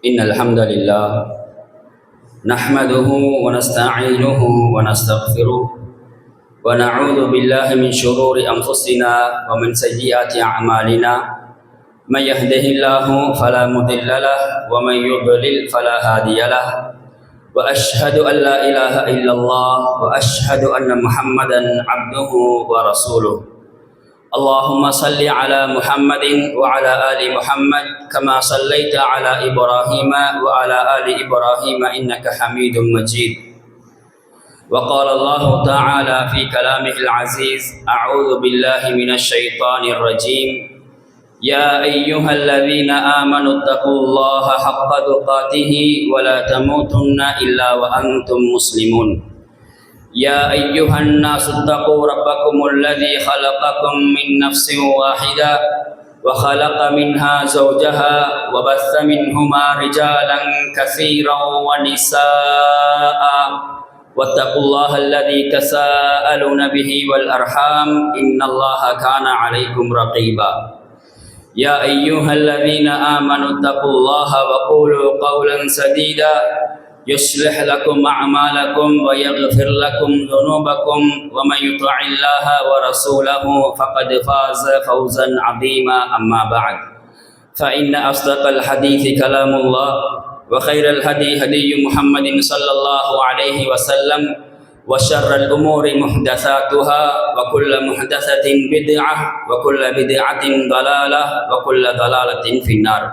إن الحمد لله نحمده ونستعينه ونستغفره ونعوذ بالله من شرور أنفسنا ومن سيئات أعمالنا. من يهده الله فلا مضل له ومن يضلل فلا هادي له. وأشهد أن لا إله إلا الله وأشهد أن محمدا عبده ورسوله. اللهم صل على محمد وعلى آل محمد كما صليت على إبراهيم وعلى آل إبراهيم إنك حميد مجيد. وقال الله تعالى في كلامه العزيز: أعوذ بالله من الشيطان الرجيم. يا أيها الذين آمنوا اتقوا الله حق تقاته ولا تموتن إلا وأنتم مسلمون. يا أيها الناس اتقوا ربكم الذي خلقكم من نفس واحدة وخلق منها زوجها وبث منهما رجالا كثيرا ونساء واتقوا الله الذي تساءلون به والأرحام إن الله كان عليكم رقيبا. يا أيها الذين آمنوا اتقوا الله وقولوا قولا سديدا يصلح لكم أعمالكم ويغفر لكم ذنوبكم ومن يطع الله ورسوله فقد فاز فوزا عظيما. أما بعد فإن أصدق الحديث كلام الله وخير الهدي هدي محمد صلى الله عليه وسلم وشر الأمور محدثاتها وكل محدثة بدعة وكل بدعة ضلالة وكل ضلالة في النار.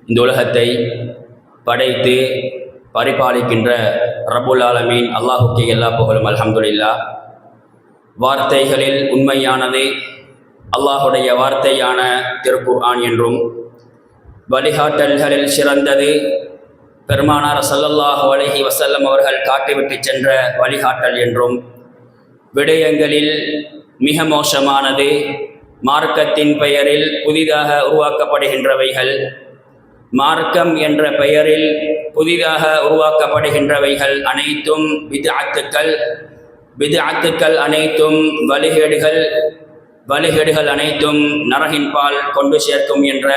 இந்த உலகத்தை படைத்து பரிபாலிக்கின்ற ரப்புல் ஆலமீன் அல்லாஹுக்கு எல்லா புகழும். அல்ஹம்துலில்லாஹ். வார்த்தைகளில் உண்மையானது அல்லாஹுடைய வார்த்தையான திருக்குர்ஆன் என்றும், வழிகாட்டல்களில் சிறந்தது பெருமானார் ஸல்லல்லாஹு அலைஹி வஸல்லம் அவர்கள் காட்டிவிட்டு சென்ற வழிகாட்டல் என்றும், விடயங்களில் மிக மோசமானது மார்க்கத்தின் பெயரில் புதிதாக உருவாக்கப்படுகின்றவைகள், மார்க்கம் என்ற பெயரில் புதிதாக உருவாக்கப்படுகின்றவைகள் அனைத்தும் பித்அத்துக்கள் அனைத்தும் வழிகேடுகள் அனைத்தும் நரகின் பால் கொண்டு சேர்க்கும் என்ற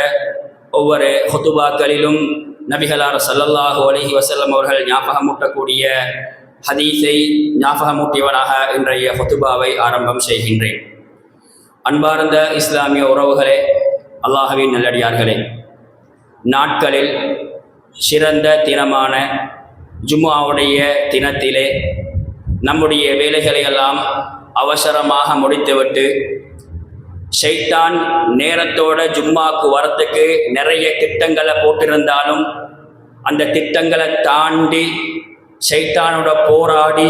ஒவ்வொரு ஹுதுபாக்களிலும் நபிகளார் ஸல்லல்லாஹு அலைஹி வஸல்லம் அவர்கள் ஞாபகமூட்டக்கூடிய ஹதீஸை ஞாபகமூட்டியவனாக இன்றைய ஹுதுபாவை ஆரம்பம் செய்கின்றேன். அன்பார்ந்த இஸ்லாமிய உறவுகளே, அல்லாஹ்வின் நல்லடியார்களே, நாட்களில் சிறந்த தினமான ஜும்ஆவுடைய தினத்திலே நம்முடைய வேலைகளை எல்லாம் அவசரமாக முடித்துவிட்டு ஷைத்தான் நேரத்தோட ஜும்மாக்கு வரத்துக்கு நிறைய திட்டங்களை போட்டிருந்தாலும் அந்த திட்டங்களை தாண்டி ஷைத்தானோட போராடி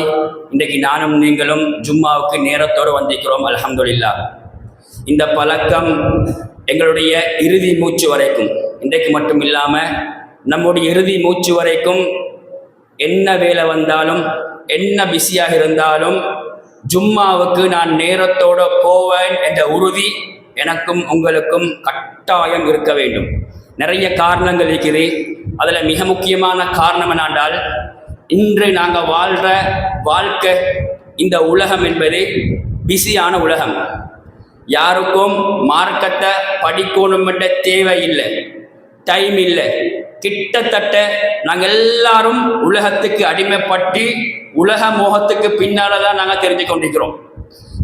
இன்றைக்கு நானும் நீங்களும் ஜும்மாவுக்கு நேரத்தோடு வந்திருக்கிறோம். அல்ஹம்துலில்லாஹ். இந்த பழக்கம் எங்களுடைய இறுதி மூச்சு வரைக்கும், இன்றைக்கு மட்டும் இல்லாமல் நம்முடைய இறுதி மூச்சு வரைக்கும் என்ன வேலை வந்தாலும் என்ன பிஸியாக இருந்தாலும் ஜும்மாவுக்கு நான் நேரத்தோடு போவேன் என்ற உறுதி எனக்கும் உங்களுக்கும் கட்டாயம் இருக்க வேண்டும். நிறைய காரணங்கள் இருக்குது. அதில் மிக முக்கியமான காரணம் என்னாண்டால், இன்று நாங்கள் வாழ்கிற வாழ்க்கை, இந்த உலகம் என்பது பிஸியான உலகம். யாருக்கும் மார்க்கத்தை படிக்கணும் என்ற தேவை இல்லை, டைம் இல்லை. கிட்டத்தட்ட நாங்கள் எல்லாரும் உலகத்துக்கு அடிமைப்பட்டு உலக மோகத்துக்கு பின்னால தான் நாங்கள் தெரிஞ்சு கொண்டிருக்கிறோம்.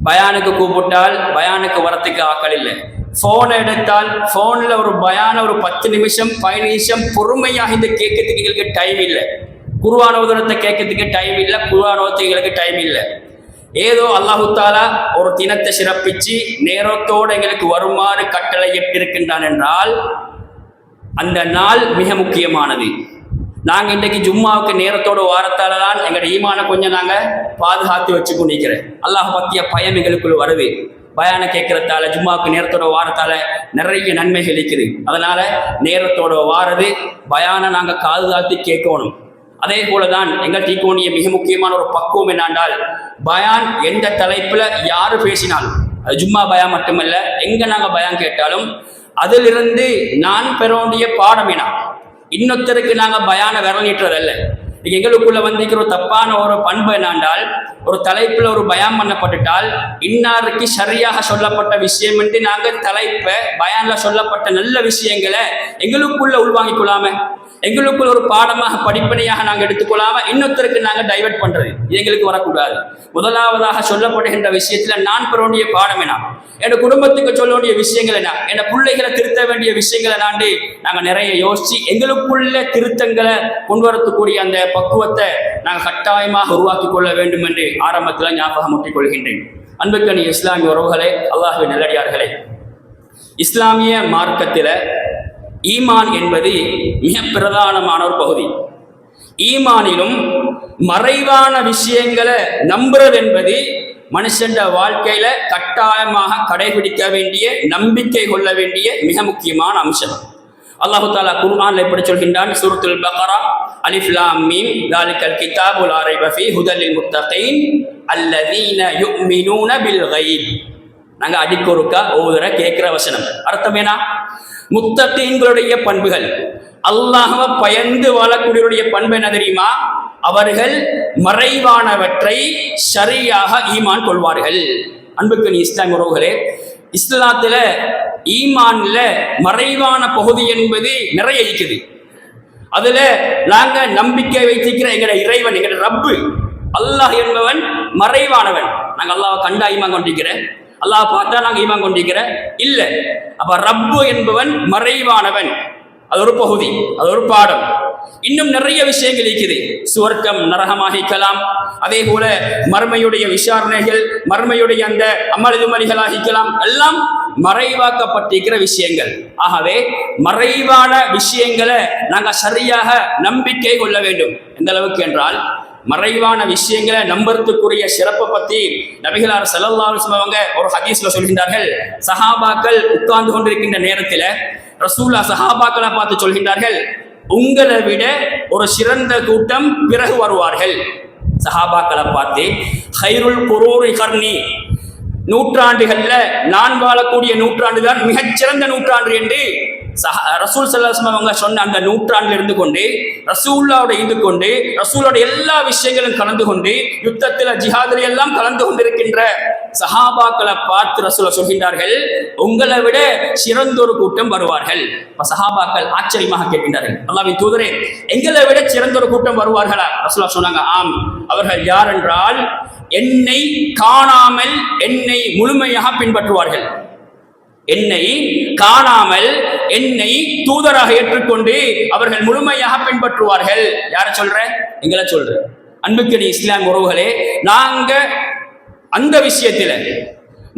பயானுக்கு கூப்பிட்டால் பயானுக்கு வரத்துக்கு ஆக்கள் இல்லை. ஃபோனை எடுத்தால் ஃபோனில் ஒரு பயான ஒரு 10 நிமிஷம் 15 நிமிஷம் பொறுமையாக இந்த கேட்கறதுக்கு எங்களுக்கு டைம் இல்லை. குர்ஆன் ஓதுறதை கேட்கறதுக்கு டைம் இல்லை, குர்ஆன் ஓதுறதுக்கு எங்களுக்கு டைம் இல்லை. ஏதோ அல்லாஹு தாலா ஒரு தினத்தை சிறப்பிச்சு நேரத்தோடு எங்களுக்கு வருமாறு கட்டளை இட்டிருக்கின்றான் என்றால் அந்த நாள் மிக முக்கியமானது. நாங்கள் இன்றைக்கு ஜும்மாவுக்கு நேரத்தோடு வாரத்தால தான் எங்களோட ஈமானை கொஞ்சம் நாங்கள் பாதுகாத்து வச்சு கொண்டிருக்கிறேன். அல்லாஹ் பற்றிய பயம் எங்களுக்குள்ள வருது. பயானை கேட்கறதால ஜும்மாவுக்கு நேரத்தோட வாரத்தால நிறைய நன்மைகள் இருக்குது. அதனால நேரத்தோட வாரது பயானை நாங்கள் பாதுகாத்து கேட்கணும். அதே போல தான் எங்கள் தீக்கோணிய மிக முக்கியமான ஒரு பக்குவம் என்னாண்டால், பயான் எந்த தலைப்பில் யார் பேசினாலும், அது ஜும்மா பயான் மட்டுமல்ல, எங்கே நாங்கள் பயான் கேட்டாலும் அதிலிருந்து நான் பெற வேண்டிய பாடம் என்ன, இன்னொருத்தருக்கு நாங்கள் பயான விரல் நீட்டுறதல்ல. எங்களுக்குள்ள வந்திருக்கிற ஒரு தப்பான ஒரு பண்பு என்னாண்டால், ஒரு தலைப்புல ஒரு பயான் பண்ணப்பட்டுட்டால் இன்னாருக்கு சரியாக சொல்லப்பட்ட விஷயம் என்று நாங்கள் தலைப்பை பயான்ல சொல்லப்பட்ட நல்ல விஷயங்களை எங்களுக்குள்ள உள்வாங்கிக் கொள்ளாம, எங்களுக்குள்ள ஒரு பாடமாக படிப்பனையாக நாங்கள் எடுத்துக்கொள்ளாம இன்னொருத்தருக்கு நாங்கள் டைவர்ட் பண்றது இது எங்களுக்கு வரக்கூடாது. முதலாவதாக சொல்லப்படுகின்ற விஷயத்துல நான் பெற வேண்டிய பாடம் என்ன, என் குடும்பத்துக்கு சொல்ல வேண்டிய விஷயங்கள் என்ன, என் பிள்ளைகளை திருத்த வேண்டிய விஷயங்களை நாங்கள் நிறைய யோசிச்சு எங்களுக்குள்ள திருத்தங்களை கொண்டு வரக்கூடிய அந்த பக்குவத்தை நாங்கள் கட்டாயமாக உருவாக்கி கொள்ள வேண்டும் என்று ஆரம்பத்தில் ஞாபகம் ஊட்டிக் கொள்கின்றேன். அன்புக்கணி இஸ்லாமிய உறவுகளே, அல்லாஹ்வின் நல்லடியார்களே, இஸ்லாமிய மார்க்கத்தில் ஈமான் என்பது மிக பிரதானமான ஒரு பகுதி. ஈமானிலும் மறைவான விஷயங்களை நம்புறது என்பது மனுஷன் வாழ்க்கையில கட்டாயமாக கடைபிடிக்க வேண்டிய, நம்பிக்கை கொள்ள வேண்டிய மிக முக்கியமான அம்சம். அல்லாஹு தஆலா குர்ஆன்ல எப்படி சொல்கின்றான், சூரத்துல் பக்ரா, அலிஃப் லாம் மீம் ذَلِكَ الْكِتَابُ لَا رَيْبَ فِيهِ هُدًى لِلْمُتَّقِينَ الَّذِينَ يُؤْمِنُونَ بِالْغَيْبِ. நாங்க அடிக்கொருக்கா ஓதுற கேட்கிற வசனம் அர்த்தம் என்ன? முத்தகீன்களுடைய பண்புகள், அல்லாஹ்வை பயந்து வாழக்கூடியவருடைய பண்பு என்ன தெரியுமா? அவர்கள் மறைவானவற்றை சரியாக ஈமான் கொள்வார்கள். அன்புக்கு இஸ்லாமிய உறவுகளே, இஸ்லாத்துல ஈமான்ல மறைவான பகுதி என்பது நிறைய இருக்குது. அதுல நாங்க நம்பிக்கை வைத்திருக்கிற எங்கட இறைவன், எங்கட ரப்பு அல்லாஹ் என்பவன் மறைவானவன். நாங்க அல்லாஹ்வை கண்டா ஈமான் கொண்டிருக்கிறேன், அல்லாஹ் பார்த்தா நாங்க ஈமான் கொண்டிருக்கிறேன் இல்ல. அப்ப ரப்பு என்பவன் மறைவானவன், அது ஒரு பகுதி, அது ஒரு பாடம். இன்னும் நிறைய விஷயங்கள் இருக்குது. சுவர்க்கம் நரகமாகிக்கலாம், அதே போல மர்மையுடைய விசாரணைகள், மர்மையுடைய அந்த அமளிதுமலிகளாகிக்கலாம், எல்லாம் மறைவாக்கப்பட்டிருக்கிற விஷயங்கள். ஆகவே மறைவான விஷயங்களை நாங்க சரியாக நம்பிக்கை கொள்ள வேண்டும். எந்த அளவுக்கு என்றால், மறைவான விஷயங்களை நம்புறதுக்குரிய சிறப்பை பத்தி நபிகளார் ஸல்லல்லாஹு அலைஹி வஸல்லம் அவங்க ஒரு ஹதீஸ்ல சொல்கின்றார்கள். சஹாபாக்கள் உட்கார்ந்து கொண்டிருக்கின்ற நேரத்தில் ரசூலுல்லாஹ் சஹாபாக்களை பார்த்து சொல்கின்றார்கள், உங்களை விட ஒரு சிறந்த கூட்டம் பிறகு வருவார்கள். சஹாபாக்களை பார்த்து, ஹைருல் குரூரி கர்னி, நூற்றாண்டுகள்ல நான் வாழக்கூடிய நூற்றாண்டு தான் மிகச்சிறந்த நூற்றாண்டு என்று ரசூல் ஸல்லல்லாஹு அலைஹி வஸல்லம் அவங்க சொன்ன அந்த நூற்றாண்டில் இருந்து கொண்டு, ரசூலுல்லாஹ்வோட இருந்து கொண்டு, ரசூலோட எல்லா விஷயங்களும் கலந்து கொண்டு, யுத்தத்தில் ஜிஹாதில் எல்லாம் கலந்து கொண்டிருக்கின்ற சஹாபாக்களை பார்த்து ரசூலுல்லாஹ் சொல்கின்றார்கள், உங்களை விட சிறந்த ஒரு கூட்டம் வருவார்கள். சஹாபாக்கள் ஆச்சரியமாக கேட்கின்றார்கள், அல்லாஹ்வின் தூதரே, எங்களை விட சிறந்த ஒரு கூட்டம் வருவார்களா? ரசூலுல்லாஹ் சொன்னாங்க, ஆம், அவர்கள் யார் என்றால் என்னை காணாமல் என்னை முழுமையாக பின்பற்றுவார்கள். என்னை காணாமல் என்னை தூதராக ஏற்றுக்கொண்டு அவர்கள் முழுமையாக பின்பற்றுவார்கள். யார சொல்ற? எங்களை சொல்ற. அன்புக்கணி இஸ்லாம் உறவுகளே, நாங்க அந்த விஷயத்தில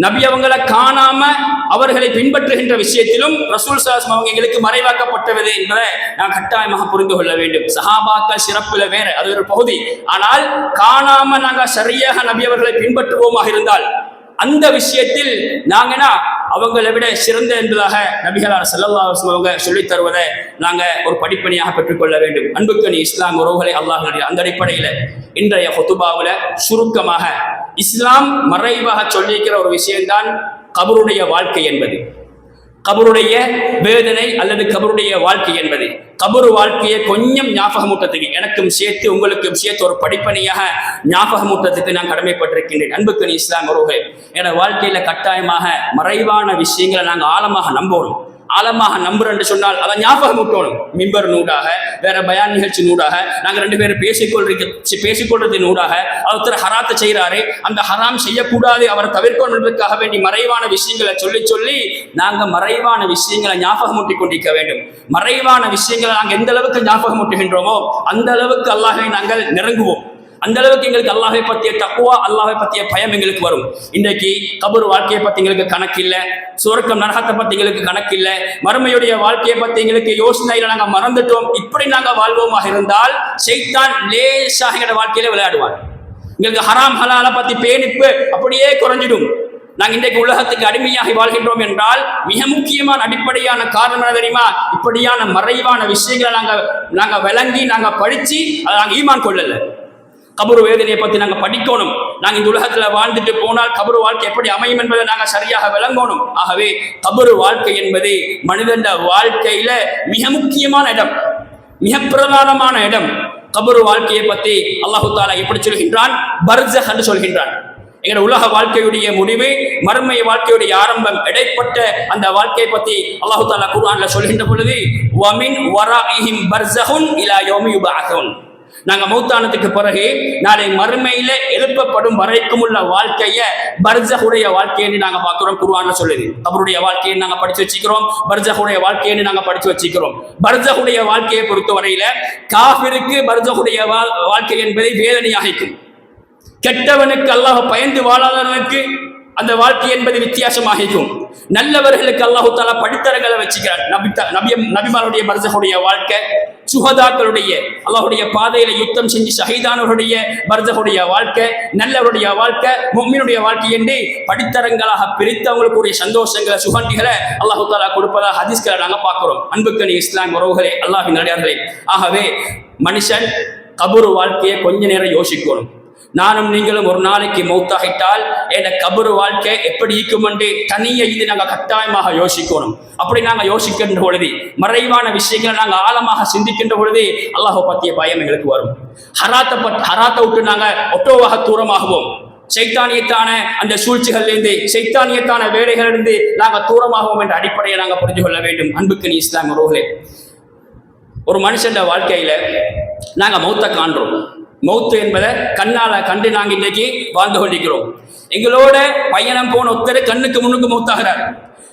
நபி அவங்களை காணாம அவர்களை பின்பற்றுகின்ற விஷயத்திலும் ரசூல் ஸல்லல்லாஹு அலைஹி வஸல்லம் அவங்க எங்களுக்கு மறைவாக்கப்பட்டது என்பதை நான் கட்டாயமாக புரிந்து கொள்ள வேண்டும். சஹாபாக்கள் சிறப்புல வேற, அது ஒரு பகுதி. ஆனால் காணாம நாங்க சரியாக நபி அவர்களை பின்பற்றுவோமாக இருந்தால் அந்த விஷயத்தில் நாங்கன்னா அவங்களை விட சிறந்த என்பதாக நபிகளார் ஸல்லல்லாஹு அலைஹி வஸல்லம் அவங்க சொல்லித் தருவதை நாங்க ஒரு படிப்பணியாக பெற்றுக்கொள்ள வேண்டும். அன்புக்கணி இஸ்லாம் உறவுகளை, அல்லாஹ்வுடைய அந்த அடிப்படையில் இன்றைய ஹுதுபாவுல சுருக்கமாக இஸ்லாம் மறைவாக சொல்லியிருக்கிற ஒரு விஷயம்தான் கபருடைய வாழ்க்கை என்பது, கபருடைய வேதனை அல்லது கபருடைய வாழ்க்கை என்பது. கபரு வாழ்க்கையை கொஞ்சம் ஞாபகமூட்டத்துக்கு, எனக்கும் சேர்த்து உங்களுக்கும் சேர்த்து ஒரு படிப்பணியாக ஞாபகமூட்டத்துக்கு நான் கடமைப்பட்டிருக்கின்றேன். அன்புக்கு இஸ்லாம் உறவுகள், என வாழ்க்கையில கட்டாயமாக மறைவான விஷயங்களை நாங்கள் ஆழமாக நம்பணும். ஆழமாக நம்புறேன் சொன்னால் அதை ஞாபகம் ஊட்டணும். மிம்பர் நூடாக, வேற பயான் நிகழ்ச்சி நூடாக, நாங்கள் ரெண்டு பேரும் பேசிக்கொள்றது நூடாக, ஒருத்தர் ஹராத்தை செய்யறாரு, அந்த ஹராம் செய்யக்கூடாது, அவரை தவிர்க்கணும் என்பதற்காக வேண்டி மறைவான விஷயங்களை சொல்லி சொல்லி நாங்கள் மறைவான விஷயங்களை ஞாபகம் ஊட்டி கொண்டிருக்க வேண்டும். மறைவான விஷயங்களை நாங்கள் எந்த அளவுக்கு ஞாபகம் ஊட்டுகின்றோமோ அந்த அளவுக்கு அல்லாஹ்வை நாங்கள் நெருங்குவோம். அந்த அளவுக்கு எங்களுக்கு அல்லாஹ்வை பற்றிய தக்வா, அல்லாஹ்வை பற்றிய பயம் எங்களுக்கு வரும். இன்றைக்கு கபர் வாழ்க்கையை பற்றி எங்களுக்கு கணக்கு இல்லை, சுவர்க்கம் நரகத்தை பற்றி எங்களுக்கு கணக்கு இல்லை, மறுமையுடைய வாழ்க்கையை பற்றி எங்களுக்கு யோசனையில நாங்கள் மறந்துட்டோம். இப்படி நாங்கள் வாழ்வோமாக இருந்தால் ஷைத்தான் லேசாக எங்களோட வாழ்க்கையில விளையாடுவான். எங்களுக்கு ஹராம் ஹலாலை பற்றி பேணிப்பு அப்படியே குறைஞ்சிடும். நாங்கள் இன்றைக்கு உலகத்துக்கு அடிமையாகி வாழ்கின்றோம் என்றால் மிக முக்கியமான அடிப்படையான காரணம் என்ன தெரியுமா? இப்படியான மறைவான விஷயங்களை நாங்கள் விளங்கி நாங்கள் படிச்சு அதை நாங்கள் ஈமான் கொள்ளல. கபரு வேதனையை பற்றி நாங்கள் படிக்கணும். நாங்கள் இந்த உலகத்தில் வாழ்ந்துட்டு போனால் கபரு வாழ்க்கை எப்படி அமையும் என்பதை நாங்கள் சரியாக விளங்கணும். ஆகவே கபரு வாழ்க்கை என்பது மனிதன் வாழ்க்கையில மிக முக்கியமான இடம், மிக பிரதானமான இடம். கபரு வாழ்க்கையை பத்தி அல்லாஹு தாலா எப்படி சொல்கின்றான்? பர்ஸஹ் என்று சொல்கின்றான். எங்களுடைய உலக வாழ்க்கையுடைய முடிவு, மறுமை வாழ்க்கையுடைய ஆரம்பம், இடைப்பட்ட அந்த வாழ்க்கையை பத்தி அல்லாஹு தாலா குர்ஆன்ல சொல்கின்ற பொழுது வமின் வராஇஹிம் பர்ஸஹுன் இலா யௌமி யுபஅஸூன், நாங்க மௌத்தானத்துக்கு பிறகு நாளை மறுமையில எழுப்பப்படும் வரைக்கும் உள்ள வாழ்க்கையை பர்ஸஹுடைய வாழ்க்கைன்னு நாங்க பார்க்கிறோம். குர்ஆன்ல சொல்லுது. கபருடைய வாழ்க்கையை நாங்க படிச்சு வச்சுக்கிறோம், பர்ஸஹுடைய வாழ்க்கைன்னு நாங்க படிச்சு வச்சுக்கிறோம். பர்ஸஹுடைய வாழ்க்கையை பொறுத்தவரையில காஃபிருக்கு பர்ஸஹுடைய வாழ்க்கை என்பதை வேதனையாகிக்கும். கெட்டவனுக்கு அல்லாஹ் பயந்து வாழாதவனுக்கு அந்த வாழ்க்கை என்பது வித்தியாசமாகிக்கும். நல்லவர்களுக்கு அல்லாஹு தாலா படித்தரங்களை வச்சுக்கிறார். நபிமாருடைய பர்ஸஹுடைய வாழ்க்கை, சுஹதாக்களுடைய அல்லாஹுடைய பாதையில யுத்தம் செஞ்சு ஷஹீதானவருடைய பர்ஸஹுடைய வாழ்க்கை, நல்லவருடைய வாழ்க்கை, முஃமினுடைய வாழ்க்கை என்று படித்தரங்களாக பிரித்து அவங்களுக்குரிய சந்தோஷங்களை சுகண்டிகளை அல்லாஹு தாலா கொடுப்பதாக ஹதீஸ்களை நாங்கள் பார்க்கிறோம். அன்புக்கணி இஸ்லாம் உறவுகளே, அல்லாஹின் அடியார்களே, ஆகவே மனுஷன் கபரு வாழ்க்கையை கொஞ்ச நேரம் யோசிக்கணும். நானும் நீங்களும் ஒரு நாளைக்கு மௌத்தாகிட்டால் என் கபரு வாழ்க்கை எப்படி இருக்கும் என்று தனியை இது நாங்கள் கட்டாயமாக யோசிக்கணும். அப்படி நாங்கள் யோசிக்கின்ற பொழுது, மறைவான விஷயங்களை நாங்கள் ஆழமாக சிந்திக்கின்ற பொழுது அல்லாஹ் பற்றிய பயம் எங்களுக்கு வரும். ஹராத்தை விட்டு நாங்கள் ஒட்டோவாக தூரமாகுவோம். சைத்தானியத்தான அந்த சூழ்ச்சிகளிலிருந்து, சைத்தானியத்தான வேலைகளிலிருந்து நாங்கள் தூரமாகுவோம் என்ற அடிப்படையை நாங்கள் புரிந்து கொள்ள வேண்டும். அன்புக்கு நீ இஸ்லாம் உறவுகளே, ஒரு மனுஷன் வாழ்க்கையில நாங்கள் மௌத்தை காண்றோம். மௌத்து என்பதை கண்ணால கண்டு நாங்கள் இன்றைக்கு வாழ்ந்து கொண்டிருக்கிறோம். எங்களோட பயணம் போன ஒருத்தர் கண்ணுக்கு முன்னுக்கு மௌத்தாகிறார்.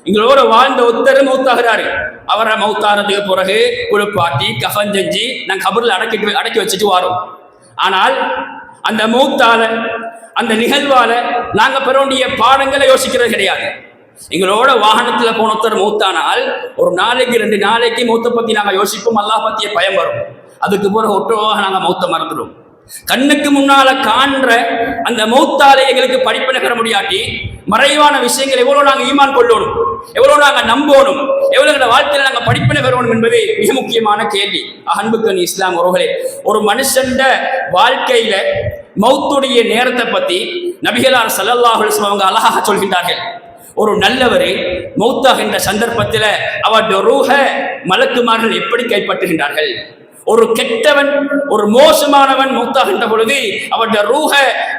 எங்களோட வாழ்ந்த ஒருத்தர் மௌத்தாகிறாரு. அவரை மௌத்தானதுக்கு பிறகு குளிப்பாட்டி கஃன் செஞ்சு நாங்கள் கபரில் அடக்கி வச்சுட்டு வரோம். ஆனால் அந்த மௌத்தால, அந்த நிகழ்வால நாங்கள் பெற வேண்டிய பாடங்களை யோசிக்கிறது கிடையாது. எங்களோட வாகனத்தில் போன ஒருத்தர் மௌத்தானால் ஒரு நாளைக்கு 2 நாளைக்கு மௌத்தை பற்றி நாங்கள் யோசிப்போம். அல்லாஹ் பற்றிய பயம் வரும். அதுக்கு பிறகு ஒட்டோவாக நாங்கள் மௌத்தை மறந்துடும். கண்ணுக்கு முன்னால காண்ற அந்த மௌத்தாலே எங்களுக்கு படிப்பினை பெற முடியாட்டி மறைவான விஷயங்கள் எவ்வளவு நாங்கள் ஈமான் கொள்ளணும், எவ்வளவு நாங்கள் நம்பணும், எவ்வளவு வாழ்க்கையில நாங்கள் படிப்பினை பெறணும் என்பது மிக முக்கியமான கேள்வி. அன்புக்கணி இஸ்லாம் உறவுகளே, ஒரு மனுஷன் வாழ்க்கையில மௌத்துடைய நேரத்தை பத்தி நபிகளார் ஸல்லல்லாஹு அலைஹி வஸல்லம் அவங்க அழகாக சொல்கின்றார்கள். ஒரு நல்லவரை மௌத்தாகின்ற சந்தர்ப்பத்தில் அவருடைய ரூஹ மலக்குமார்கள் எப்படி கைப்பற்றுகின்றார்கள், ஒரு கெட்டவன், ஒரு மோசமானவன் மௌத்தாகின்ற பொழுது அவருடைய ரூஹ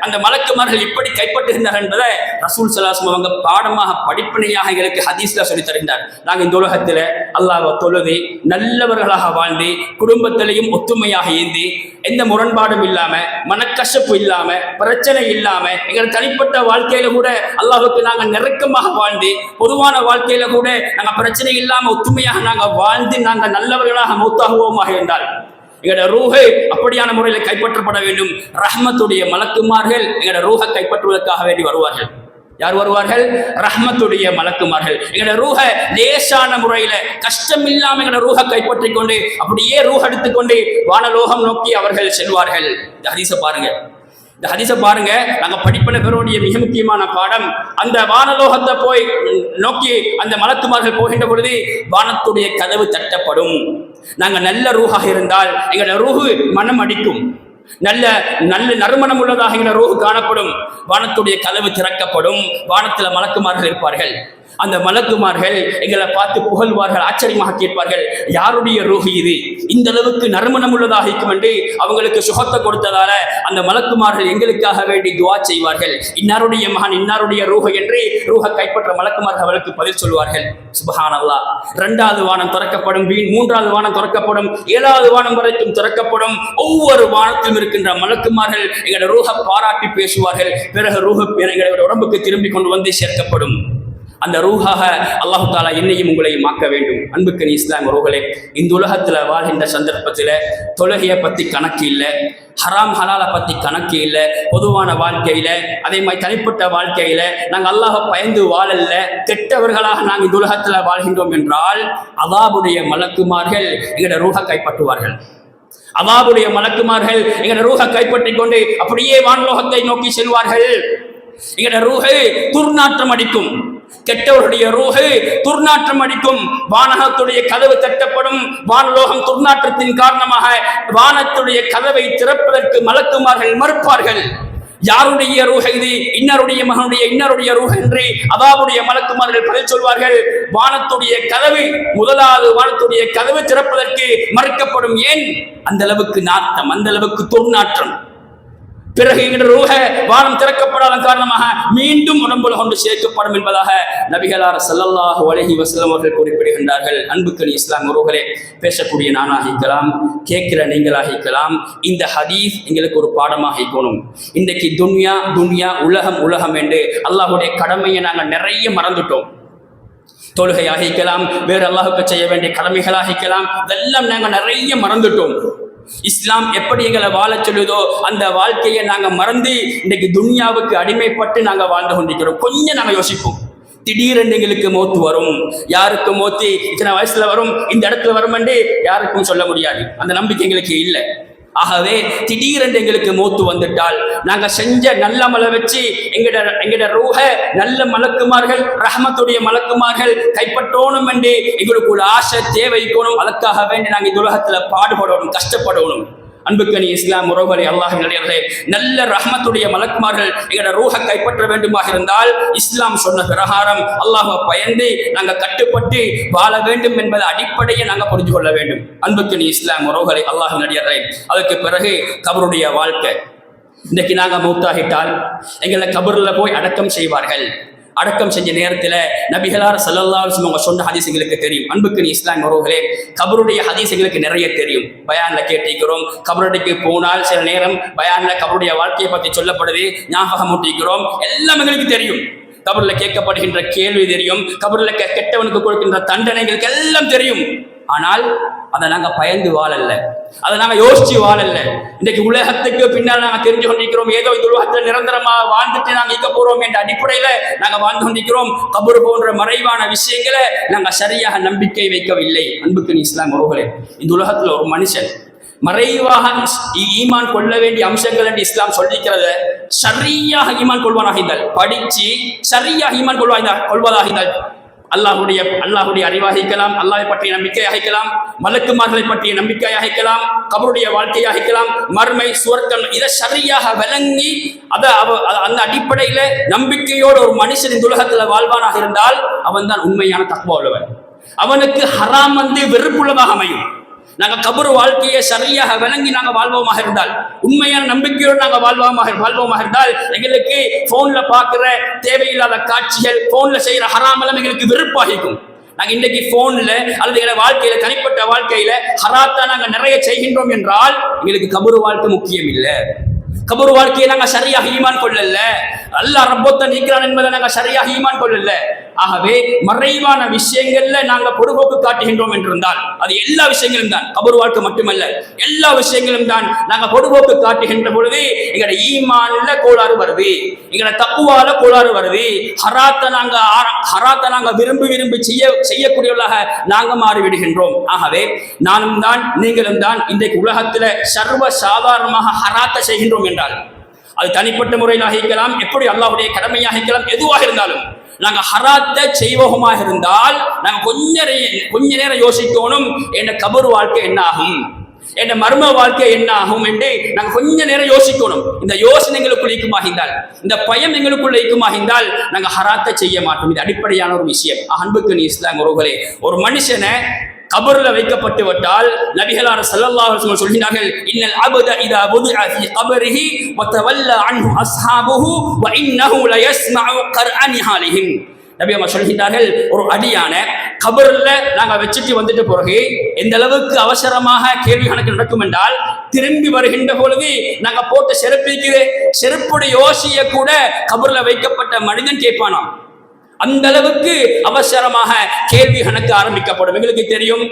அந்த மலக்குமார்கள் எப்படி கைப்பற்றுகின்றார் என்பதை ரசூல் ஸல்லல்லாஹு அலைஹி வஸல்லம் அவங்க பாடமாக படிப்பினையாக எங்களுக்கு ஹதீஸ்ல சொல்லி தருகின்றார். நாங்கள் இந்த உலகத்தில் அல்லாஹ்வை தொழுது நல்லவர்களாக வாழ்ந்து குடும்பத்திலையும் ஒத்துமையாக இருந்து எந்த முரண்பாடும் இல்லாம, மனக்கசப்பு இல்லாம, பிரச்சனை இல்லாம, எங்கள் தனிப்பட்ட வாழ்க்கையில கூட அல்லாஹ்வுக்கு நாங்கள் நெருக்கமாக வாழ்ந்து, பொதுவான வாழ்க்கையில கூட நாங்கள் பிரச்சனை இல்லாம ஒத்துமையாக நாங்கள் வாழ்ந்து நாங்கள் நல்லவர்களாக மௌத்தாகுவோமாக இருந்தால் எங்களோட ரூஹை அப்படியான முறையில் கைப்பற்றப்பட வேண்டும். ரஹ்மத்துடைய மலக்குமார்கள் எங்களோட ரூஹை கைப்பற்றுவதற்காக வேண்டி வருவார்கள். யார் வருவார்கள்? ரஹ்மத்துடைய மலக்குமார்கள். எங்களோட ரூஹ லேசான முறையில கஷ்டம் இல்லாம எங்களோட ரூஹ கைப்பற்றிக் கொண்டு அப்படியே ரூஹ எடுத்துக்கொண்டு வானலோகம் நோக்கி அவர்கள் செல்வார்கள். இந்த ஹதீஸை பாருங்க. நாங்க படிப்பின பெறக்கூடிய மிக முக்கியமான பாடம். அந்த வானலோகத்தை போய் நோக்கி அந்த மலக்குமார்கள் போகின்ற பொழுது வானத்துடைய கதவு தட்டப்படும். நாங்க நல்ல ரூஹாக இருந்தால் எங்களோட ரூஹு மனம் அடிக்கும், நல்ல நல்ல நறுமணம் உள்ளதாக எங்களோட ரூஹு காணப்படும். வானத்துடைய கதவு திறக்கப்படும். வானத்துல மலக்குமார்கள் இருப்பார்கள். அந்த மலக்குமார்கள் எங்களை பார்த்து புகழ்வார்கள், ஆச்சரியமாக கேட்பார்கள், யாருடைய ரூஹு இது, இந்த அளவுக்கு நறுமணம் உள்ளதாக இருக்கும் என்று அவங்களுக்கு சுகத்தை கொடுத்ததால அந்த மலக்குமார்கள் எங்களுக்காக வேண்டி துவா செய்வார்கள். இன்னாருடைய மகன், இன்னாருடைய ரூஹு என்று ரூஹை கைப்பற்ற மலக்குமார்கள் அவர்களுக்கு பதில் சொல்வார்கள். சுப்ஹானல்லாஹ். 2வது வானம் திறக்கப்படும், 3வது வானம் திறக்கப்படும், 7வது வானம் வரைக்கும் திறக்கப்படும். ஒவ்வொரு வானத்திலும் இருக்கின்ற மலக்குமார்கள் எங்களோட ரூஹை பாராட்டி பேசுவார்கள். பிறகு ரூஹு எங்களோட உடம்புக்கு திரும்பி கொண்டு வந்து சேர்க்கப்படும். அந்த ரூஹாக அல்லாஹு தாலா என்னையும் உங்களையும் ஆக்க வேண்டும். அன்புக்கு இஸ்லாம் உறவுகளே, இந்த உலகத்தில் வாழ்கின்ற சந்தர்ப்பத்தில் தொழுகையை பற்றி கணக்கு இல்லை, ஹராம் ஹலாலை பற்றி கணக்கு இல்லை, பொதுவான வாழ்க்கையில் அதே மாதிரி தனிப்பட்ட வாழ்க்கையில் நாங்கள் அல்லாஹ் பயந்து வாழல்ல, கெட்டவர்களாக நாங்கள் இந்த உலகத்தில் வாழ்கின்றோம் என்றால் அல்லாஹ்வுடைய மலக்குமார்கள் எங்களோட ரூஹை கைப்பற்றுவார்கள். அல்லாஹ்வுடைய மலக்குமார்கள் எங்களோட ரூஹை கைப்பற்றிக் கொண்டு அப்படியே வான்லோகத்தை நோக்கி செல்வார்கள். எங்களோட ரூஹை துர்நாற்றம் அடிக்கும், கெட்டவருடைய ரூஹு துர்நாற்றம் அடிக்கும். வானகத்துடைய கதவு தட்டப்படும். வானலோகம் துர்நாற்றத்தின் காரணமாக வானத்துடைய கதவை திறப்பதற்கு மலக்குமார்கள் மறுப்பார்கள். யாருடைய ரூஹ் இது? இன்னருடைய மகனுடைய இன்னருடைய ரூஹ் என்று அதாவுடைய மலக்குமார்கள் பதில் சொல்வார்கள். வானத்துடைய கதவு, முதலாவது வானத்துடைய கதவு திறப்பதற்கு மறுக்கப்படும். ஏன்? அந்த அளவுக்கு நாட்டம், அந்த அளவுக்கு தொன்னாற்றம். பிறகு என்ற ரூஹ வானம் திறக்கப்படாத காரணமாக மீண்டும் உடம்புல கொண்டு சேர்க்கப்படும் என்பதாக நபிகளார் ஸல்லல்லாஹு அலைஹி வஸல்லம் அவர்கள் குறிப்பிடுகின்றார்கள். அன்புக்கணி இஸ்லாம் உறவுகளே, பேசக்கூடிய நானாகிக்கலாம், கேட்கிற நீங்களாகிக்கலாம், இந்த ஹதீஸ் எங்களுக்கு ஒரு பாடமாக இருக்கணும். இன்றைக்கு துன்யா துன்யா, உலகம் உலகம் என்று அல்லாஹ்வுடைய கடமையை நாங்கள் நிறைய மறந்துட்டோம். தொழுகையாக இருக்கலாம், வேறு அல்லாஹ்வுக்கு செய்ய வேண்டிய கடமைகளாக இருக்கலாம், இதெல்லாம் நாங்கள் நிறைய மறந்துட்டோம். இஸ்லாம் எப்படி எங்களை வாழ சொல்லுதோ அந்த வாழ்க்கையை நாங்க மறந்து இன்னைக்கு துன்யாவுக்கு அடிமைப்பட்டு நாங்க வாழ்ந்து கொண்டிருக்கிறோம். கொஞ்சம் நாங்க யோசிப்போம். திடீரென்று எங்களுக்கு மௌத்து வரும். யாருக்கும் மௌத்து இத்தனை வயசுல வரும், இந்த இடத்துல வரும் என்று யாருக்கும் சொல்ல முடியாது. அந்த நம்பிக்கை எங்களுக்கு இல்லை. ஆகவே திடீரென்று எங்களுக்கு மௌத்து வந்துட்டால் நாங்க செஞ்ச நல்ல மலை வச்சு எங்கட ரூஹ நல்ல மலக்குமார்கள், ரஹ்மத்துடைய மலக்குமார்கள் கைப்பற்றணும் என்று எங்களுக்கு ஒரு ஆசை தேவைக்கணும். அதற்காக வேண்டி நாங்கள் இந்த உலகத்துல பாடுபடணும், கஷ்டப்படணும். அன்புக்கணி இஸ்லாம் உறவுகளே, அல்லாஹ்வின் நல்லடியார்களே, நல்ல ரஹ்மத்துடைய மலக்குமார்கள் எங்களோட ரூஹ கைப்பற்ற வேண்டுமாக இருந்தால் இஸ்லாம் சொன்ன பிரகாரம் அல்லாஹ்வை பயந்து நாங்கள் கட்டுப்பட்டு வாழ வேண்டும் என்பதை அடிப்படையை நாங்கள் புரிந்து கொள்ள வேண்டும். அன்புக்கணி இஸ்லாம் உறவுகளே, அல்லாஹ்வின் நல்லடியார்களே, அதற்கு பிறகு கபருடைய வாழ்க்கை. இன்றைக்கு நாங்கள் மௌத்தாகிட்டால் எங்களை கபரில் போய் அடக்கம் செய்வார்கள். அடக்கம் செஞ்ச நேரத்தில் நபிகளார் ஸல்லல்லாஹு அலைஹி வஸல்லம் அவங்க சொன்ன ஹதீஸ் எங்களுக்கு தெரியும். அன்புக்கு இஸ்லாம் உறவுகளே, கபருடைய ஹதீஸ் எங்களுக்கு நிறைய தெரியும். பயான்ல கேட்டிருக்கிறோம். கபருடைக்கு போனால் சில நேரம் பயான்ல கபருடைய வாழ்க்கையை பற்றி சொல்லப்படுது, ஞாபகம் ஊட்டிக்கிறோம். எல்லாம் எங்களுக்கு தெரியும். கபரில் கேட்கப்படுகின்ற கேள்வி தெரியும். கபரில் கெட்டவனுக்கு கொடுக்கின்ற தண்டனைகளுக்கு எல்லாம் தெரியும். ஆனால் அதை நாங்கள் பயந்து வாழல்ல, அதை நாங்கள் யோசிச்சு வாழல்ல. இன்றைக்கு உலகத்துக்கு பின்னால் நாங்கள் தெரிஞ்சு கொண்டிருக்கிறோம். ஏதோ இந்த உலகத்தில் நிரந்தரமாக வாழ்ந்துட்டு நாங்கள் இருக்க போறோம் என்ற அடிப்படையில நாங்கள் வாழ்ந்து கொண்டிருக்கிறோம். கபர் போன்ற மறைவான விஷயங்களை நாங்கள் சரியாக நம்பிக்கை வைக்கவில்லை. அன்புக்கு இஸ்லாம் உறவுகளே, இந்த உலகத்தில் ஒரு மனுஷன் மறைவாக ஈமான் கொள்ள வேண்டிய அம்சங்கள் என்று இஸ்லாம் சொல்லிக்கிறது. சரியாக ஈமான் கொள்வானாக இருந்தால், படிச்சு சரியாக ஈமான் கொள்வதாக இருந்தால் அல்லாஹுடைய அறிவாக இருக்கலாம், அல்லாஹை பற்றிய நம்பிக்கையாக இருக்கலாம், மலக்குமார்களை பற்றிய நம்பிக்கையாக இருக்கலாம், கபருடைய வாழ்க்கையாக இருக்கலாம், மர்மை சுவர்க்கம், இதை சரியாக விளங்கி அந்த அடிப்படையில நம்பிக்கையோடு ஒரு மனுஷன் இந்த உலகத்துல வாழ்வானாக இருந்தால் அவன் தான் உண்மையான தக்வா உள்ளவன். அவனுக்கு ஹராம் வெறுப்புள்ளதாக அமையும். நாங்கள் கபரு வாழ்க்கையை சரியாக விளங்கி நாங்கள் வாழ்வோமாக இருந்தால், உண்மையான நம்பிக்கையோடு நாங்கள் வாழ்வோமாக இருந்தால் எங்களுக்கு போன்ல பார்க்கிற தேவையில்லாத காட்சிகள், போன்ல செய்யற ஹராமெல்லாம் எங்களுக்கு வெறுப்பாகிக்கும். நாங்கள் இன்றைக்கு போன்ல அல்லது எங்க வாழ்க்கையில, தனிப்பட்ட வாழ்க்கையில ஹராத்தா நாங்கள் நிறைய செய்கின்றோம் என்றால் எங்களுக்கு கபரு வாழ்க்கை முக்கியம் இல்லை. கபரு வாழ்க்கையை நாங்கள் சரியாக ஈமான் கொள்ளல, அல்லாஹ் ரப்பொத்த நீக்கிறான் என்பதை நாங்கள் சரியாக ஈமான் கொள்ளல. ஆகவே மறைவான விஷயங்கள்ல நாங்க பொறுப்போக்கு காட்டுகின்றோம் என்றிருந்தால் அது எல்லா விஷயங்களும் தான், கபர் வாழ்க்கை மட்டுமல்ல, எல்லா விஷயங்களும் தான் நாங்க பொறுப்போக்கு காட்டுகின்ற பொழுது எங்களோட ஈமான்ல கோளாறு வருது, எங்களோட தக்குவால கோளாறு வருது. ஹராத்தை நாங்க விரும்பி செய்யக்கூடியவர்களாக நாங்க மாறிவிடுகின்றோம். ஆகவே நானும் தான் நீங்களும் தான் இன்றைக்கு உலகத்துல சர்வ சாதாரணமாக ஹராத்தை செய்கின்றோம் என்றால் அது தனிப்பட்ட முறையில் இருக்கலாம், எப்படி அல்லாஹ்வுடைய கடமையாக இருக்கலாம், எதுவாக இருந்தாலும் நாங்க ஹராத்தை செய்வோகமாக இருந்தால் நாங்க கொஞ்ச நேரம் யோசிக்கணும், என் கபர் வாழ்க்கை என்ன ஆகும், என் மர்ம வாழ்க்கை என்ன ஆகும் என்று நாங்க கொஞ்ச நேரம் யோசிக்கணும். இந்த யோசனை எங்களுக்குள்ள இருக்குமாகின்றால், இந்த பயம் எங்களுக்குள்ள இருக்குமாகின்றால் நாங்க ஹராத்தை செய்ய மாட்டோம். இது அடிப்படையான ஒரு விஷயம். அன்புக்கு இஸ்லாம் உறவுகளே, ஒரு மனுஷனை கபர்ல வைக்கப்பட்டு விட்டால் நபிகளார் ஸல்லல்லாஹு அலைஹி வஸல்லம் சொல்கிறார்கள், இன்னல் அபத இதா wudi'a fi qabrihi wa tawalla anhu ashabuhu wa innahu la yasma'u qur'ani halihim. நபி அவங்க சொல்கிறார்கள், ஒரு அடியான கபர்ல நாங்க வச்சுட்டு வந்துட்டு பிறகு எந்த அளவுக்கு அவசரமாக கேள்வி கணக்கு நடக்கும் என்றால், திரும்பி வருகின்ற பொழுது நாங்க போட்ட செருப்புடைய யோசிய கூட கபர்ல வைக்கப்பட்ட மனிதன் கேட்பானாம். அந்த அளவுக்கு அவசரமாக கேள்வி கணக்கு ஆரம்பிக்கப்படும். எங்களுக்கு தெரியும்,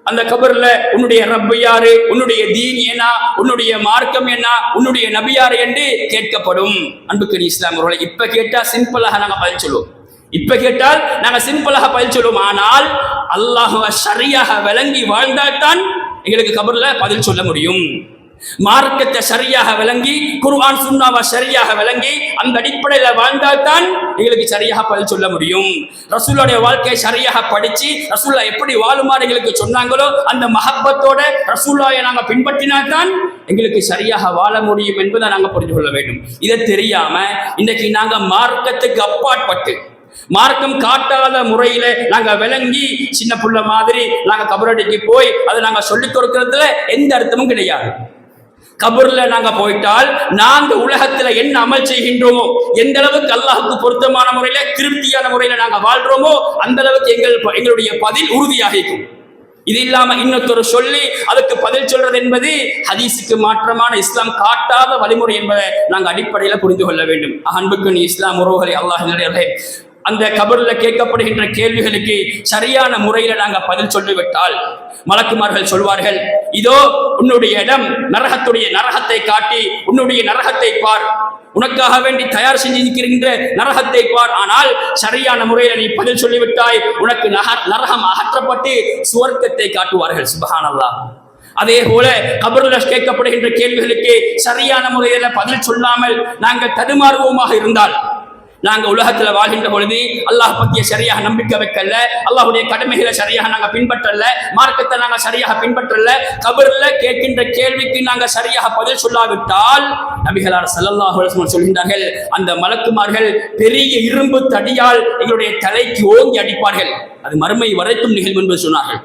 அந்த கபர்ல உன்னுடைய ரப்பு யாரு, உன்னுடைய தீன் என்ன, உன்னுடைய மார்க்கம் என்ன, உன்னுடைய நபி யாரு என்று கேட்கப்படும். அன்புக்கு இஸ்லாம் அவர்களை இப்ப கேட்டா சிம்பிளாக நாங்க பதில் சொல்லுவோம். இப்ப கேட்டால் நாங்க சிம்பிளாக பதில் சொல்லுவோம். ஆனால் அல்லாஹ்வை சரியாக விளங்கி வாழ்ந்தால்தான் எங்களுக்கு கபர்ல பதில் சொல்ல முடியும். மார்க்கத்தை சரியாக விளங்கி குர்ஆன் சுன்னாவை சரியாக விளங்கி அந்த அடிப்படையில வாழ்ந்தால்தான் எங்களுக்கு சரியாக பதில் சொல்ல முடியும். ரசூலுடைய வாழ்க்கையை சரியாக படிச்சு ரசூல்லா எப்படி வாழுமாறு எங்களுக்கு சொன்னாங்களோ அந்த மஹப்பத்தோட ரசூலுல்லாவை நாங்க பின்பற்றினால்தான் எங்களுக்கு சரியாக வாழ முடியும் என்பதை நாங்க புரிந்து கொள்ள வேண்டும். இதை தெரியாம இன்னைக்கு நாங்க மார்க்கத்துக்கு அப்பாற்பட்டு மார்க்கம் காட்டாத முறையில நாங்க விளங்கி சின்ன புள்ள மாதிரி நாங்க கபரடிக்கு போய் அதை நாங்க சொல்லிக் கொடுக்கறதுல எந்த அர்த்தமும் கிடையாது. கபர்ல நாங்க போயிட்டால் நாங்க உலகத்துல என்ன அமல் செய்கின்றோமோ, எந்த அளவுக்கு அல்லாஹ்வுக்கு பொருத்தமான முறையில திருப்தியான முறையில நாங்க வாழ்றோமோ அந்த அளவுக்கு எங்களுடைய பதில் உறுதியாக இருக்கும். இது இல்லாம இன்னொருத்தர் சொல்லி அதுக்கு பதில் சொல்றது என்பது ஹதீஸுக்கு மாற்றமான இஸ்லாம் காட்டாத வழிமுறை என்பதை நாங்க அடிப்படையில புரிந்து கொள்ள வேண்டும். அன்புக்கு இஸ்லாம் உறவுகளை அல்லாஹ் அந்த கபர்ல கேட்கப்படுகின்ற கேள்விகளுக்கு சரியான முறையில நாங்க பதில் சொல்லிவிட்டால் மலக்குமார்கள் சொல்வார்கள், இதோ உன்னுடைய இடம் நரகத்தை காட்டி உன்னுடைய நரகத்தை பார், உனக்காக வேண்டி தயார் செஞ்சிருக்கின்ற நரகத்தை பார். ஆனால் சரியான முறையில நீ பதில் சொல்லிவிட்டாய், உனக்கு நரகம் அகற்றப்பட்டு சுவர்க்கத்தை காட்டுவார்கள். சுப்ஹானல்லாஹ். அதே போல கபர்ல கேட்கப்படுகின்ற கேள்விகளுக்கு சரியான முறையில பதில் சொல்லாமல் நாங்கள் தடுமாறுவோமாக இருந்தால், நாங்க உலகத்துல வாழ்கின்ற பொழுது அல்லாஹ் பத்திய சரியாக நம்பிக்கை வைக்கல, அல்லாஹுடைய கடமைகளை சரியாக நாங்க பின்பற்றல, மார்க்கத்தை நாங்க சரியாக பின்பற்றல, கபர்ல கேட்கின்ற கேள்விக்கு நாங்க சரியாக பதில் சொல்லாவிட்டால் நபிகளார் ஸல்லல்லாஹு அலைஹி வஸல்லம் சொல்கின்றார்கள், அந்த மலக்குமார்கள் பெரிய இரும்பு தடியால் எங்களுடைய தலைக்கு ஓங்கி அடிப்பார்கள். அது மறுமை வரைக்கும் நிகழும் என்று சொன்னார்கள்.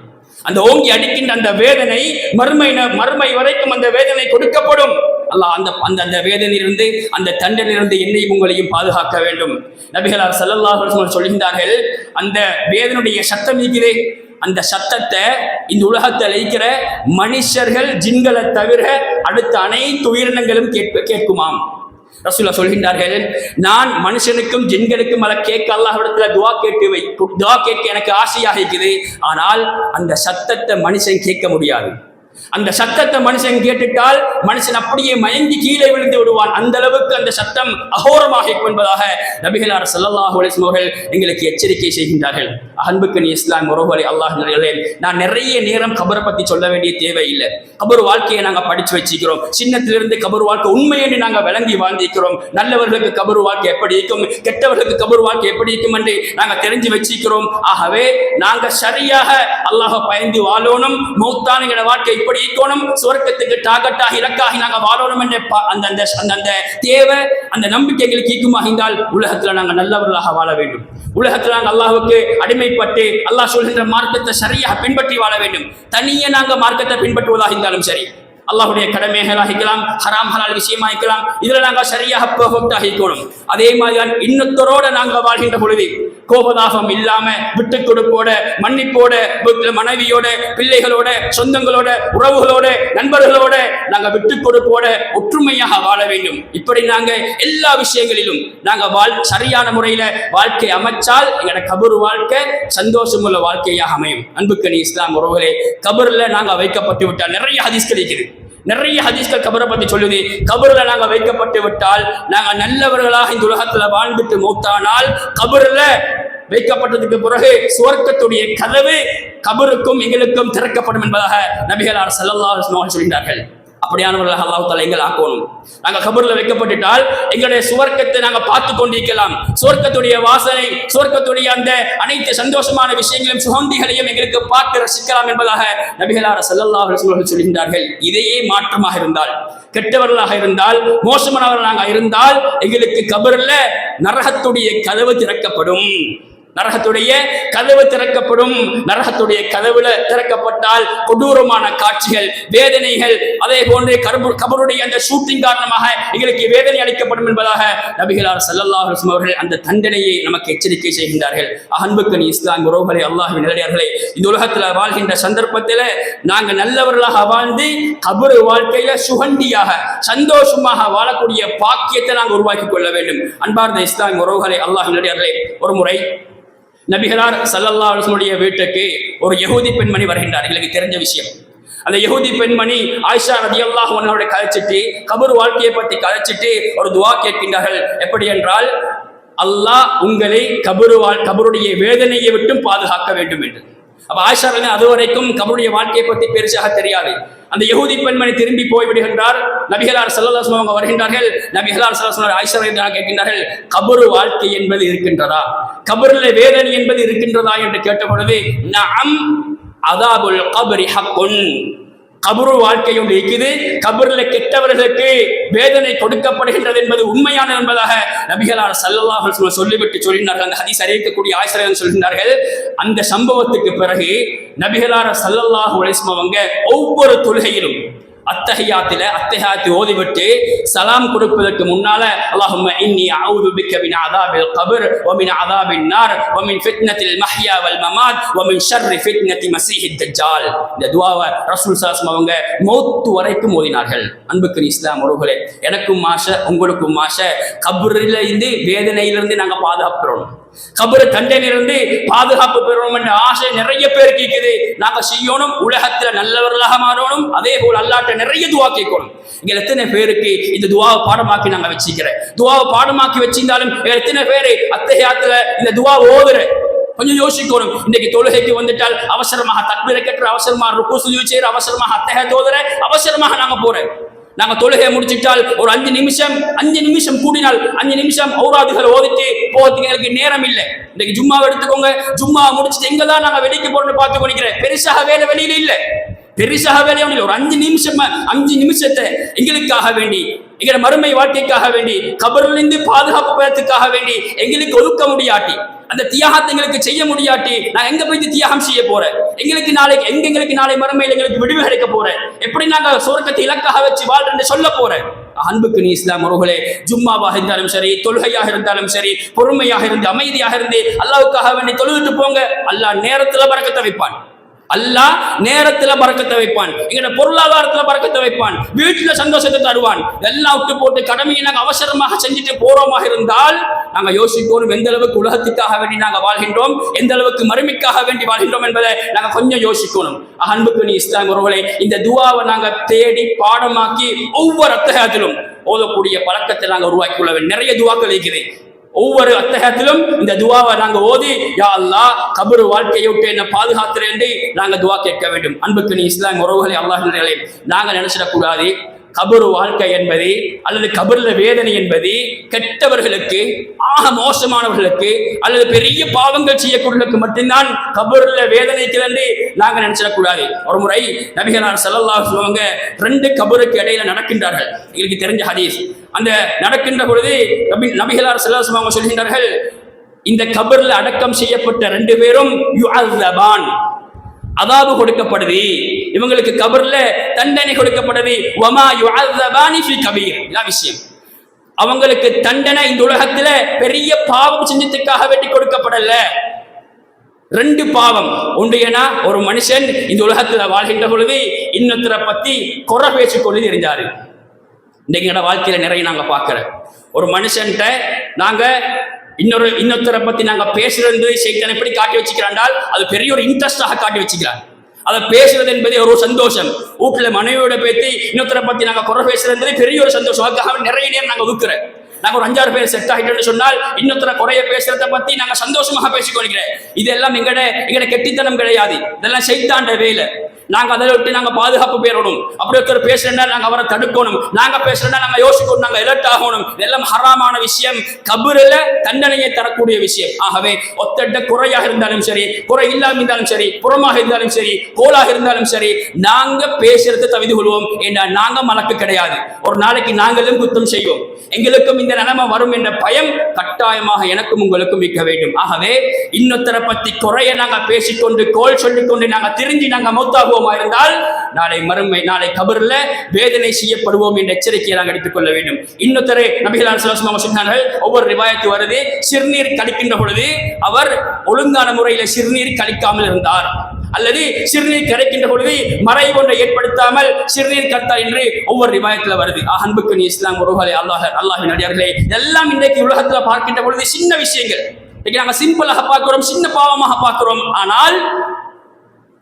அந்த ஓங்கி அடிக்கின்ற அந்த வேதனை மறுமை வரைக்கும் அந்த வேதனை கொடுக்கப்படும். அல்லாஹ் அந்த வேதனையிலிருந்து அந்த தண்டனிலிருந்து என்னையும் உங்களையும் பாதுகாக்க வேண்டும். நபிகளார் ஸல்லல்லாஹு அலைஹி வஸல்லம் சொல்கின்றார்கள், அந்த வேதனுடைய சத்தம் இருக்கிறே, அந்த சத்தத்தை இந்த உலகத்தில் இருக்கிற மனுஷர்கள் ஜின்களை தவிர அடுத்த அனைத்து உயிரினங்களும் கேட்குமாம். ரசூலுல்லாஹ் சொல்கின்றார்கள், நான் மனுஷனுக்கும் ஜின்களுக்கும் அல்ல கேட்க அல்லாஹ்விடத்துல துஆ கேட்க எனக்கு ஆசையாக இருக்குது. ஆனால் அந்த சத்தத்தை மனுஷன் கேட்க முடியாது. அந்த சத்தத்தை மனுஷன் கேட்டுட்டால் மனுஷன் அப்படியே மயங்கி கீழே விழுந்து விடுவான். அந்த அளவுக்கு அந்த சத்தம் அகோரமாக என்பதாக நபிகளார் ஸல்லல்லாஹு அலைஹி வஸல்லம் அவர்கள் எங்களுக்கு எச்சரிக்கை செய்கின்றார்கள். அன்புக்கு இஸ்லாம் உறவுகளை அல்லாஹ்விலே நான் நிறைய நேரம் கபரை பத்தி சொல்ல வேண்டிய தேவை இல்லை. கபர் வாழ்க்கையை நாங்க படிச்சு வச்சிருக்கிறோம். சின்னத்திலிருந்து கபர் வாழ்க்கை உண்மை என்று நாங்க விளங்கி வாழ்ந்திருக்கிறோம். நல்லவர்களுக்கு கபர் வாழ்க்கை எப்படி இருக்கும், கெட்டவர்களுக்கு கபர் வாழ்க்கை எப்படி இருக்கும் என்று நாங்க தெரிஞ்சு வச்சிருக்கிறோம். ஆகவே நாங்க சரியாக அல்லாஹ் பயந்து வாழணும். மௌத்தான வாழ்க்கை இப்படி ஈக்கோணும், சுவர்க்கத்துக்கு டார்கெட்டாக இலக்காகி நாங்க வாழணும் என்ற அந்த தேவை அந்த நம்பிக்கை எங்களுக்கு ஈக்குமாக இருந்தால் உலகத்துல நாங்க நல்லவர்களாக வாழ வேண்டும். உலகத்துல நாங்க அல்லாஹ்வுக்கு அடிமைப்பட்டு அல்லாஹ் சொல்கின்ற மார்க்கத்தை சரியாக பின்பற்றி வாழ வேண்டும். தனியே நாங்க மார்க்கத்தை பின்பற்றுவதாக இருந்தாலும் சரி, அல்லாஹ்வுடைய கடமைகளாக இருக்கலாம், ஹராம் ஹலால் விஷயமாக இருக்கலாம், இதுல நாங்க சரியாக பெர்ஃபெக்டாக இருக்கணும். அதே மாதிரி இன்னொருத்தரோட நாங்க வாழ்கின்ற பொழுது கோபதாபம் இல்லாம விட்டு கொடுப்போட மன்னிப்போட மனைவியோட பிள்ளைகளோட சொந்தங்களோட உறவுகளோட நண்பர்களோட நாங்க விட்டு கொடுப்போட ஒற்றுமையாக வாழ வேண்டும். இப்படி நாங்க எல்லா விஷயங்களிலும் நாங்க சரியான முறையில வாழ்க்கை அமைச்சால் எங்களோட கபர் வாழ்க்கை சந்தோஷமுள்ள வாழ்க்கையாக அமையும். அன்புக்கு இஸ்லாம் உறவுகளே, கபர்ல நாங்க வைக்கப்பட்டு விட்டால் நிறைய ஹதீஸ் கிடைக்குது. நிறைய ஹதீஸ்கள் கபரை பத்தி சொல்லுது. கபர்ல நாங்க வைக்கப்பட்டு விட்டால் நாங்க நல்லவர்களாக இந்த உலகத்துல வாழ்ந்துட்டு மௌத்தானால் கபர்ல வைக்கப்பட்டதுக்கு பிறகு சுவர்க்கத்துடைய கதவு கபருக்கும் எங்களுக்கும் திறக்கப்படும் என்பதாக நபிகளார் ஸல்லல்லாஹு அலைஹி வஸல்லம் சொல்கிறார்கள். அப்படியானவர்களாக அல்லாஹ் தஆலா எங்களை ஆக்கணும். நாங்க கபர்ல வைக்கப்பட்டுட்டால் எங்களுடைய சுவர்க்கத்தை நாங்க பார்த்து கொண்டிருக்கலாம். சுவர்க்கத்துடைய வாசனை, சுவர்க்கத்துடைய அந்த அனைத்து சந்தோஷமான விஷயங்களையும் சுகந்திகளையும் எங்களுக்கு பார்த்து ரசிக்கலாம் என்பதாக நபிகளார் ஸல்லல்லாஹு அலைஹி வஸல்லம் சொல்கின்றார்கள். இதையே மாற்றமாக இருந்தால், கெட்டவர்களாக இருந்தால், மோசமானவர்களாக இருந்தால் எங்களுக்கு கபர்ல நரகத்துடைய கதவு திறக்கப்படும். நரகத்துடைய கதவு திறக்கப்படும். நரகத்துடைய கதவுல திறக்கப்பட்டால் கொடூரமான காட்சிகள், வேதனைகள், அதே போன்று கபருடைய அந்த ஷூட்டிங் காரணமாக எங்களுக்கு வேதனை அளிக்கப்படும் என்பதாக நபிகளார் ஸல்லல்லாஹு அலைஹி வஸல்லம் அவர்கள் அந்த தண்டனையை நமக்கு எச்சரிக்கை செய்கின்றார்கள். அன்புக்கு இஸ்லாம் உறவுகளே, அல்லாஹ்வின் நல்லடியார்களே, இந்த உலகத்துல வாழ்கின்ற சந்தர்ப்பத்தில் நாங்க நல்லவர்களாக வாழ்ந்து கபர் வாழ்க்கையில சுகண்டியாக சந்தோஷமாக வாழக்கூடிய பாக்கியத்தை நாங்கள் உருவாக்கி கொள்ள வேண்டும். அன்பார்ந்த இஸ்லாம் உறவுகளே, அல்லாஹ்வின் நல்லடியார்களே, ஒரு முறை நபிகளார் ஸல்லல்லாஹு அலைஹி வஸல்லம் வீட்டுக்கு ஒரு யஹூதி பெண்மணி வருகின்றார். எங்களுக்கு தெரிஞ்ச விஷயம். அந்த யஹூதி பெண்மணி ஆயிஷா ரலியல்லாஹு அன்ஹாவோட கதைச்சிட்டு கபர் வாழ்க்கையை பற்றி கதைச்சிட்டு ஒரு துஆ கேட்கின்றார்கள். எப்படி என்றால், அல்லாஹ் உங்களை கபருடைய வேதனையை விட்டும் பாதுகாக்க வேண்டும் என்று. அப்ப ஆயிஷா ரலியல்லாஹு அது வரைக்கும் கபருடைய வாழ்க்கையை பற்றி பெருசாக தெரியாது. அந்த யஹூதி பெண்மணி திரும்பி போய்விடுகின்றார். நபிகளார் ஸல்லல்லாஹு அலைஹி வஸல்லம் வருகின்றார்கள். நபிகளார் ஸல்லல்லாஹு அலைஹி வஸல்லம் ஆயிஷா ரலியல்லாஹு கேட்கின்றார்கள், கபரு வாழ்க்கை என்பது இருக்கின்றதா, கபரில் வேதனை என்பது இருக்கின்றதா என்று கேட்ட பொழுது, நஅம் அதாபுல் கப்ரி ஹக்குன், கபரு வாழ்க்கை ஒன்று இருக்குது, கபரில் கெட்டவர்களுக்கு வேதனை கொடுக்கப்படுகின்றது என்பது உண்மையான என்பதாக நபிகளார் ஸல்லல்லாஹு அலைஹி வஸல்லம் சொல்லிவிட்டு சொல்லினார்கள். அந்த ஹதீஸ் அறிவிக்கக்கூடிய ஆயிஷா ரலியல்லாஹு சொல்கின்றார்கள், அந்த சம்பவத்துக்கு பிறகு நபிகளார் ஸல்லல்லாஹு அலைஹி வஸல்லம் அவங்க ஒவ்வொரு தொழுகையிலும் அத்தஹியாத்து ஓதிவிட்டு சலாம் கொடுப்பதற்கு முன்னால அல்லாஹும்ம இன்னி அஊது பிக்க மின் அஸாபில் கப்ர் வ மின் அஸாபின் நார் வ மின் ஃபித்னத்தில் மஹ்யா வல் மமாத் வ மின் ஷர்ரி ஃபித்னத்தி மஸீஹித் தஜ்ஜால். இந்த துஆவை ரசூல் ஸல்லல்லாஹு அலைஹி வஸல்லம் அவங்க மௌத் வரைக்கும் ஓதினார்கள். அன்புக்கு இஸ்லாம் உறவுகளே, எனக்கும் ஆசை, உங்களுக்கும் ஆசை, கப்ரில் இருந்து வேதனையிலிருந்து நாங்கள் பாதுகாக்கிறோம், கபரு தண்டனையிலிருந்து பாதுகாப்பு பெறணும் என்ற ஆசை நிறைய பேருக்கு இருக்குது. நாங்க செய்யணும், உலகத்துல நல்லவர்களாக மாறணும், அதே போல் அல்லாஹ்ட்ட நிறைய துஆ கேட்கணும். இங்க எத்தனை பேருக்கு இந்த துஆவை பாடமாக்கி நாங்க வச்சிக்கிறேன், துஆவை பாடமாக்கி வச்சிருந்தாலும் எத்தனை பேரு அத்தஹியாத்துல இந்த துஆ ஓதுற கொஞ்சம் யோசிக்கணும். இன்னைக்கு தொழுகைக்கு வந்துட்டால் அவசரமாக தக்பீரை கட்டுற, அவசரமாக ருக்கு சுஜூத் செய்யற, அவசரமாக அத்தஹியாத் ஓதுற, அவசரமாக நாங்க போறோம். நாங்க தொழுகையை முடிச்சிட்டால் ஒரு 5 நிமிஷம் கூடினால் 5 நிமிஷம் ஔராதுகளை ஓதிட்டு போகிறதுக்கு எங்களுக்கு நேரம் இல்லை. இன்னைக்கு ஜும்மாவை எடுத்துக்கோங்க, ஜும்மாவை முடிச்சுட்டு எங்க தான் நாங்க வெளிக்கு போறோம்னு பார்த்து கொண்டிருக்கிறேன். பெருசாக வேலை வெளியில இல்லை, பெருசாக வேலை ஒன்றில் ஒரு 5 நிமிஷத்தை எங்களுக்காக வேண்டி, எங்களோட மறுமை வாழ்க்கைக்காக வேண்டி, கபரிலிருந்து பாதுகாப்பு பெறத்துக்காக வேண்டி எங்களுக்கு ஒதுக்க முடியாட்டி, அந்த தியாகத்தை எங்களுக்கு செய்ய முடியாட்டி நான் எங்க போய் தியாகம் செய்ய போறேன்? எங்களுக்கு நாளை மறுமையில் எங்களுக்கு விடுவு கிடைக்க போறேன்? எப்படி நாங்க சொர்க்கத்தை இலக்காக வச்சு வாழ்றேன்னு சொல்ல போறேன்? அன்புக்கு இஸ்லாம் உறவுகளே, ஜும்மாவாக இருந்தாலும் சரி, தொழுகையாக இருந்தாலும் சரி, பொறுமையாக இருந்து அமைதியாக இருந்து அல்லாஹ்வுக்காக வேண்டி தொழுதுட்டு போங்க. அல்லாஹ் நேரத்துல பரக்கத்தை வைப்பான், அல்லாஹ் நேரத்துல பரக்கத்தை வைப்பான், எங்களோட பொருளாதாரத்துல பரக்கத்தை வைப்பான், வீட்டுல சந்தோஷத்தை தருவான். எல்லாம் விட்டு போட்டு கடமையை நாங்க அவசரமாக செஞ்சுட்டு போறோமாக இருந்தால் நாங்க யோசிக்கணும், எந்த அளவுக்கு உலகத்துக்காக வேண்டி நாங்க வாழ்கின்றோம், எந்த அளவுக்கு மறுமைக்காக வேண்டி வாழ்கின்றோம் என்பதை நாங்க கொஞ்சம் யோசிக்கணும். அன்புக்கு இஸ்லாம் உறவுகளே, இந்த துஆவை நாங்க தேடி பாடமாக்கி ஒவ்வொரு அத்தஹியாத்திலும் ஓதக்கூடிய பழக்கத்தை நாங்க உருவாக்கி கொள்ள வேண்டும். நிறைய துஆக்கள் இருக்குது. ஒவ்வொரு அத்தஹியாத்திலும் இந்த துஆவை நாங்க ஓதி, யா அல்லாஹ் கபர் வாழ்க்கையை விட்டு என்ன பாதுகாத்துறேன் என்று நாங்க துஆ கேட்க வேண்டும். அன்புக்கு இஸ்லாம் உறவுகளே, அல்லாஹ்விலே நாங்க நினைச்சிடக்கூடாது கபரு வாழ்க்கை என்பது அல்லது கபர்ல வேதனை என்பது கெட்டவர்களுக்கு, ஆக மோசமானவர்களுக்கு அல்லது பெரிய பாவங்கள் செய்யக்கூடியவர்களுக்கு மட்டும்தான் கபர்ல வேதனைக்கு என்று நாங்க நினைச்சிடக்கூடாது. ஒரு முறை நபிகளார் ஸல்லல்லாஹு அலைஹி வஸல்லம் 2 கபருக்கு இடையில நடக்கின்றார்கள். எங்களுக்கு தெரிஞ்ச ஹதீஸ். அந்த நடக்கின்ற பொழுது நபிகளார் ஸல்லல்லாஹு அலைஹி வஸல்லம் சொல்கின்றார்கள், இந்த கபர்ல அடக்கம் செய்யப்பட்ட 2 பேரும் யுஅஸபான், அதாபு கொடுக்கப்படுது, இவங்களுக்கு கபர்ல தண்டனை கொடுக்கப்படுது. வமா யுஅஸபானி ஃபி கபீர், இந்த விஷயம் அவங்களுக்கு தண்டனை இந்த உலகத்துல பெரிய பாவம் செஞ்சதுக்காக வேண்டி கொடுக்கப்படல. 2 பாவம். ஒன்று, ஏன்னா ஒரு மனுஷன் இந்த உலகத்துல வாழ்கின்ற பொழுது இன்னொருத்தரை பத்தி குறை பேசிக்கொண்டு இருந்தாரு. இன்னைக்கு என்னோட வாழ்க்கையில நிறைய நாங்க பார்க்கிறோம். ஒரு மனுஷன்ட்ட நாங்க இன்னொருத்தரை பத்தி நாங்க பேசுறது சைத்தான் எப்படி காட்டி வச்சுக்கிறாண்டால் அது பெரிய ஒரு இன்ட்ரெஸ்டாக காட்டி வச்சுக்கிறான். அதை பேசுறது என்பதே ஒரு சந்தோஷம். வீட்டுல மனைவியோட பேசி இன்னொருத்தரை பத்தி நாங்க குறை பேசுறது பெரிய ஒரு சந்தோஷம். அதுக்காக நிறைய நேரம் நாங்க ஒதுக்குறோம். நாங்க ஒரு 5-6 பேர் செட் ஆகிட்டோம்னு சொன்னால் இன்னொருத்தர குறைய பேசுறத பத்தி நாங்க சந்தோஷமாக பேசிக்கொள்கிறேன். இதெல்லாம் எங்கட கெட்டித்தனம் கிடையாது, இதெல்லாம் சைத்தாண்ட வேலை. நாங்க அதை விட்டு நாங்க பாதுகாப்பு பெறணும். அப்படி ஒருத்தர் பேசுறேன்னா நாங்க அவரை தடுக்கணும், நாங்க பேசுறேன்னா நாங்க யோசிக்கணும், நாங்க எலர்ட் ஆகணும். இதெல்லாம் ஹராமான விஷயம், கபருல தண்டனையை தரக்கூடிய விஷயம். ஆகவே ஒத்தட்ட குறையாக இருந்தாலும் சரி, குறை இல்லாம இருந்தாலும் சரி, புறமாக இருந்தாலும் சரி, கோலாக இருந்தாலும் சரி, நாங்க பேசுறதை தவிர்த்து கொள்வோம். ஏன்னா நாங்க மலக்கு கிடையாது. ஒரு நாளைக்கு நாங்களும் குத்தம் செய்வோம். எங்களுக்கும் இந்த நிலைமை வரும் என்ற பயம் கட்டாயமாக எனக்கும் உங்களுக்கும் இருக்க வேண்டும். ஆகவே இன்னொருத்தரை பத்தி குறைய நாங்க பேசிக்கொண்டு கோல் சொல்லிக்கொண்டு நாங்க திரும்பி நாங்க மௌத்தாகுவோமா இருந்தால் நாளை கபர்ல வேதனை செய்யப்படுவோம் என்ற எச்சரிக்கையை நாங்கள் எடுத்துக்கொள்ள வேண்டும். இன்னொருத்தரை நபிகளார் ஸல்லல்லாஹு அலைஹி வஸல்லம் சொன்னார்கள், ஒவ்வொரு ரிவாயத்து வருது, சிறுநீர் கழிக்கின்ற பொழுது அவர் ஒழுங்கான முறையில சிறுநீர் கழிக்காமல் இருந்தார், அல்லது சிறுநீர் கிடைக்கின்ற பொழுது மறைவு ஒன்றை ஏற்படுத்தாமல் சிறுநீர் கத்தார் என்று ஒவ்வொரு ரிவாயத்துல வருது. அன்புக்கு இஸ்லாம் உறவுகளே, அல்லாஹ்வின் அடியார்களே, எல்லாம் இன்றைக்கு உலகத்துல பார்க்கின்ற பொழுது சின்ன விஷயங்கள். இன்னைக்கு நாங்க சிம்பிளாக பார்க்கிறோம், சின்ன பாவமாக பார்க்கிறோம். ஆனால்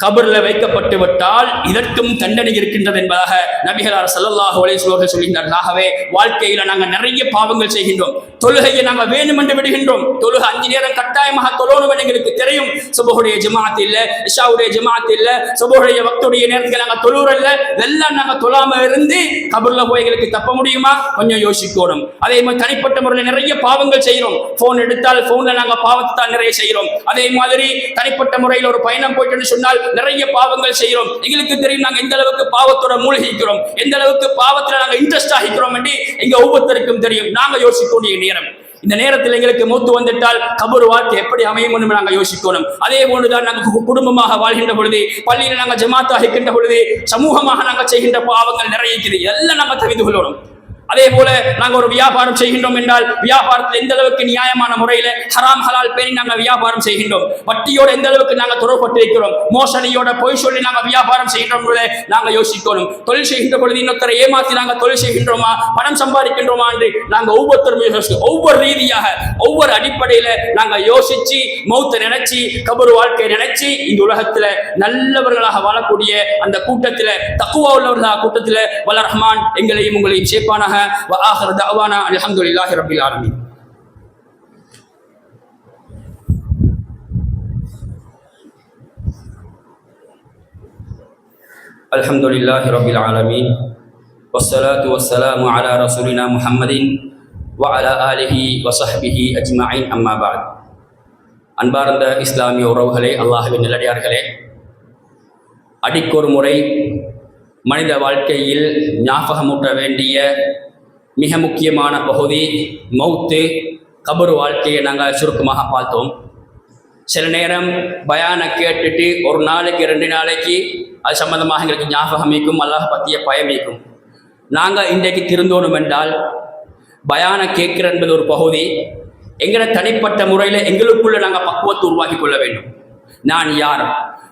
கபர்ல வைக்கப்பட்டு விட்டால் இதற்கும் தண்டனை இருக்கின்றது என்பதாக நபிகளார் ஸல்லல்லாஹு அலைஹி வஸல்லம் சொல்கின்றார்கள். ஆகவே வாழ்க்கையில நாங்கள் நிறைய பாவங்கள் செய்கின்றோம். தொழுகையை நாங்கள் வேணுமென்று விடுகின்றோம். தொழுகை 5 நேரம் கட்டாயமாக தொழணும் எங்களுக்கு தெரியும். சுபஹுடைய ஜமாத் இல்ல, இஷாவுடைய ஜமாத் இல்ல, சுபஹுடைய வக்துடைய நேரத்துக்கு நாங்கள் தொழுறல்ல, இதெல்லாம் நாங்கள் தொழாம இருந்து கபர்ல போய் எங்களுக்கு தப்ப முடியுமா? கொஞ்சம் யோசிக்கணும். அதே மாதிரி தனிப்பட்ட முறையில் நிறைய பாவங்கள் செய்கிறோம். போன் எடுத்தால் போன்ல நாங்கள் பாவத்தை தான் நிறைய செய்கிறோம். அதே மாதிரி தனிப்பட்ட முறையில் ஒரு பயணம் போயிட்டு சொன்னால் நிறைய பாவங்கள் செய்கிறோம். எங்களுக்கு தெரியும் நாங்க எந்த அளவுக்கு பாவத்தோட மூழ்கிக்கிறோம், எந்த அளவுக்கு பாவத்துல நாங்க இன்ட்ரெஸ்ட் ஆகிக்கிறோம் என்று எங்க ஒவ்வொருத்தருக்கும் தெரியும். நாங்க யோசிக்கக்கூடிய நேரம் இந்த நேரத்தில் எங்களுக்கு மூத்து வந்துட்டால் கபர் வாழ்க்கை எப்படி அமையும் என்று நாங்கள் யோசிக்கணும். அதே போன்றுதான் நாங்கள் குடும்பமாக வாழ்கின்ற பொழுது, பள்ளியில் நாங்கள் ஜமாத்தாக இருக்கின்ற பொழுது, சமூகமாக நாங்கள் செய்கின்ற பாவங்கள் நிறைய இருக்குது. எல்லாம் நாங்கள் தெரிந்து கொள்ளணும். அதே போல நாங்கள் ஒரு வியாபாரம் செய்கின்றோம் என்றால் வியாபாரத்தில் எந்த அளவுக்கு நியாயமான முறையில் ஹராம் ஹலால் பேணி நாங்கள் வியாபாரம் செய்கின்றோம், வட்டியோட எந்த அளவுக்கு நாங்கள் தொடர்பட்டிருக்கிறோம், மோசடியோட பொய் சொல்லி நாங்கள் வியாபாரம் செய்கின்றோம் நாங்கள் யோசிக்கணும். தொழில் செய்கின்ற பொழுது இன்னொருத்தரை ஏமாற்றி நாங்கள் தொழில் செய்கின்றோமா, பணம் சம்பாதிக்கின்றோமா என்று நாங்கள் ஒவ்வொருத்தரும் ஒவ்வொரு ரீதியாக ஒவ்வொரு அடிப்படையில் நாங்கள் யோசிச்சு மௌத்தை நினைச்சு கபர் வாழ்க்கையை நினைச்சு இந்த உலகத்தில் நல்லவர்களாக வாழக்கூடிய அந்த கூட்டத்தில், தக்குவா உள்ளவர்களாக கூட்டத்தில் வல்ல ரஹ்மான் எங்களையும் உங்களையும் சேர்ப்பானாக. وآخر دعوانا الحمد لله رب العالمين. الحمد لله رب العالمين والصلاة والسلام على رسولنا محمد وعلى آله وصحبه أجمعين أما بعد. அன்பார்ந்த இஸ்லாமிய உறவுகளே, அல்லாஹ்வின் நல்லடியார்களே, அடிக்கொரு முறை மனித வாழ்க்கையில் ஞாபகமூட்ட வேண்டிய மிக முக்கியமான பகுதி மௌத்து, கபர் வாழ்க்கையை நாங்கள் சுருக்கமாக பார்த்தோம். சில நேரம் பயான கேட்டுட்டு ஒரு நாளைக்கு 2 நாளைக்கு அது சம்பந்தமாக எங்களுக்கு ஞாபகமிக்கும், அல்லாஹ் பற்றிய பயமிக்கும். நாங்கள் இன்றைக்கு திருந்தோணும் என்றால் பயான கேட்கிற என்பது ஒரு பகுதி. எங்களை தனிப்பட்ட முறையில் எங்களுக்குள்ள நாங்கள் பக்குவத்தை உருவாக்கி கொள்ள வேண்டும். நான் யார்,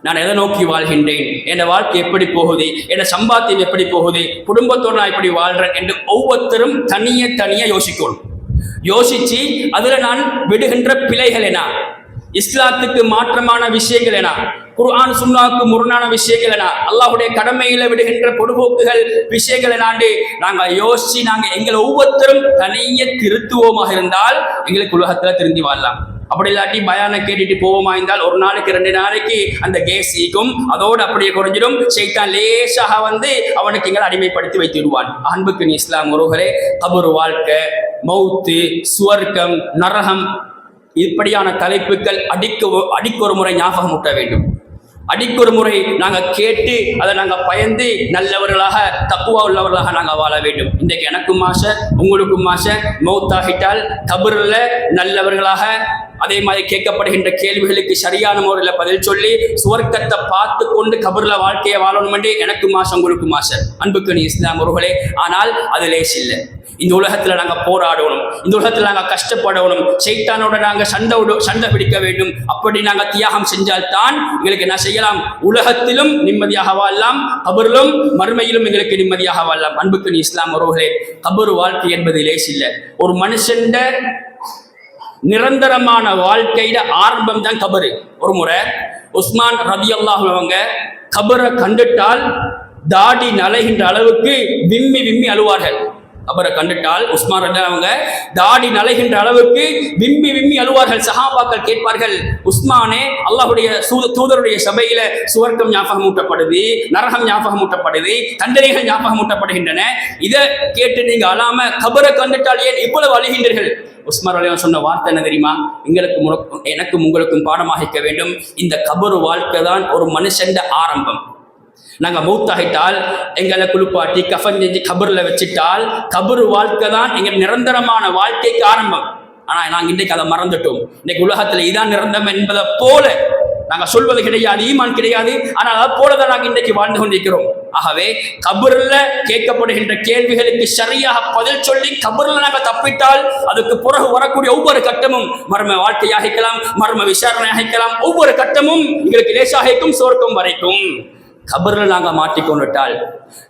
நான் எதை நோக்கி வாழ்கின்றேன், என் வாழ்க்கை எப்படி போகுது, என் சம்பாத்தியம் எப்படி போகுது, குடும்பத்தோடு நான் எப்படி வாழ்றேன் என்று ஒவ்வொருத்தரும் தனியே யோசிக்கணும். யோசிச்சு அதில் நான் விடுகின்ற பிழைகள் என, இஸ்லாத்துக்கு மாற்றமான விஷயங்கள் என, குர்ஆன் சுன்னாவுக்கு முரணான விஷயங்கள் என, அல்லாஹ்வுடைய கடமையில விடுகின்ற பொடுபோக்குகள் விஷயங்கள் எனாண்டு நாங்கள் யோசிச்சு நாங்கள் எங்களை ஒவ்வொருத்தரும் தனியே திருத்துவோமாக இருந்தால் எங்களுக்கு உலகத்தில் திருந்தி வாழலாம். அப்படி இல்லாட்டி பயான கேட்டுட்டு போவோமா இருந்தால் ஒரு நாளைக்கு 2 நாளைக்கு அந்த கேஸ் ஈக்கும், அதோடு அப்படியே குறைஞ்சிடும். ஷைத்தான் லேசாக அவனுக்கு எங்களை அடிமைப்படுத்தி வைத்து விடுவான். அன்புக்கு இஸ்லாம் உறவுகளே, கபர் வாழ்க்கை, மௌத்து, சுவர்க்கம், நரகம், இப்படியான தலைப்புகள் அடிக்கொரு முறை ஞாபகம் ஊட்ட வேண்டும். அடிக்கொரு முறை நாங்கள் கேட்டு அதை நாங்கள் பயந்து நல்லவர்களாக தக்குவா உள்ளவர்களாக நாங்கள் வாழ வேண்டும். இன்றைக்கு எனக்கும் ஆசை, உங்களுக்கும் ஆசை, மௌத்தாகிட்டால் கபரில் நல்லவர்களாக, அதே மாதிரி கேட்கப்படுகின்ற கேள்விகளுக்கு சரியான முறையில் பதில் சொல்லி சுவர்க்கத்தை பார்த்து கொண்டு கபரில் வாழ்க்கையை வாழணும் என்று எனக்கும் ஆசை, உங்களுக்கும் ஆசை. அன்புக்கு இஸ்லாம் உறவுகளே, ஆனால் அது லேஸ் இல்லை. இந்த உலகத்தில் நாங்கள் போராடணும், இந்த உலகத்தில் நாங்கள் கஷ்டப்படணும், ஷைத்தானோட நாங்கள் சண்டை பிடிக்க வேண்டும். அப்படி நாங்கள் தியாகம் செஞ்சால்தான் எங்களுக்கு என்ன செய்யலாம், உலகத்திலும் நிம்மதியாக வாழலாம், கபரிலும் மறுமையிலும் எங்களுக்கு நிம்மதியாக வாழலாம். அன்புக்கு இஸ்லாம் உறவுகளே, கபர் வாழ்க்கை என்பது லேஸ் இல்லை. ஒரு மனுஷன் நிரந்தரமான வாழ்க்கையில ஆரம்பம் தான் கபரு. ஒரு முறை உஸ்மான் ரலியல்லாஹு அவங்க கபரை கண்டுட்டால் தாடி நலைகின்ற அளவுக்கு விம்மி அழுவார்கள். கபரை கண்டுட்டால் உஸ்மான் ரலியல்லாஹு அவங்க தாடி நலைகின்ற அளவுக்கு விம்மி அழுவார்கள். சஹாபாக்கள் கேட்பார்கள், உஸ்மானே, அல்லாஹ்வுடைய தூதருடைய சபையில சுவர்க்கம் ஞாபகம் ஊட்டப்படுது, நரகம் ஞாபகம் ஊட்டப்படுது, தண்டனைகள் ஞாபகம் ஊட்டப்படுகின்றன, இதை கேட்டு நீங்க அழாம கபரை கண்டுட்டால் ஏன் இவ்வளவு அழுகின்றீர்கள்? உஸ்மான் ரலியல்லாஹு சொன்ன வார்த்தை என்ன தெரியுமா? எனக்கும் உங்களுக்கும் பாடமாகிக்க வேண்டும். இந்த கபர் வாழ்க்கை தான் ஒரு மனுஷன் ஆரம்பம். நாங்கள் மௌத்தாகிட்டால் எங்களை குளிப்பாட்டி கஃன் செஞ்சு கபரில் வச்சுட்டால் கபர் வாழ்க்கை தான் எங்கள் நிரந்தரமான வாழ்க்கைக்கு ஆரம்பம். ஆனால் நாங்கள் இன்றைக்கு அதை மறந்துட்டோம். இன்னைக்கு உலகத்தில் இதான் நிரந்தரம் என்பதை போல நாங்கள் சொல்வது கிடையாது, ஈமான் கிடையாது. ஆனால் அதை போலதான் நாங்கள் இன்றைக்கு வாழ்ந்து கொண்டிருக்கிறோம். ஆகவே கபரில் கேட்கப்படுகின்ற கேள்விகளுக்கு சரியாக பதில் சொல்லி கபரில் நாங்கள் தப்பிட்டால் அதுக்கு பிறகு வரக்கூடிய ஒவ்வொரு கட்டமும் மர்ம வாழ்க்கையாக இருக்கலாம், மர்ம விசாரணையாக இருக்கலாம், ஒவ்வொரு கட்டமும் எங்களுக்கு லேசாகிக்கும், சொர்க்கம் வரைக்கும். கபர்ல நாங்க மாட்டிக்கொண்டுட்டால்,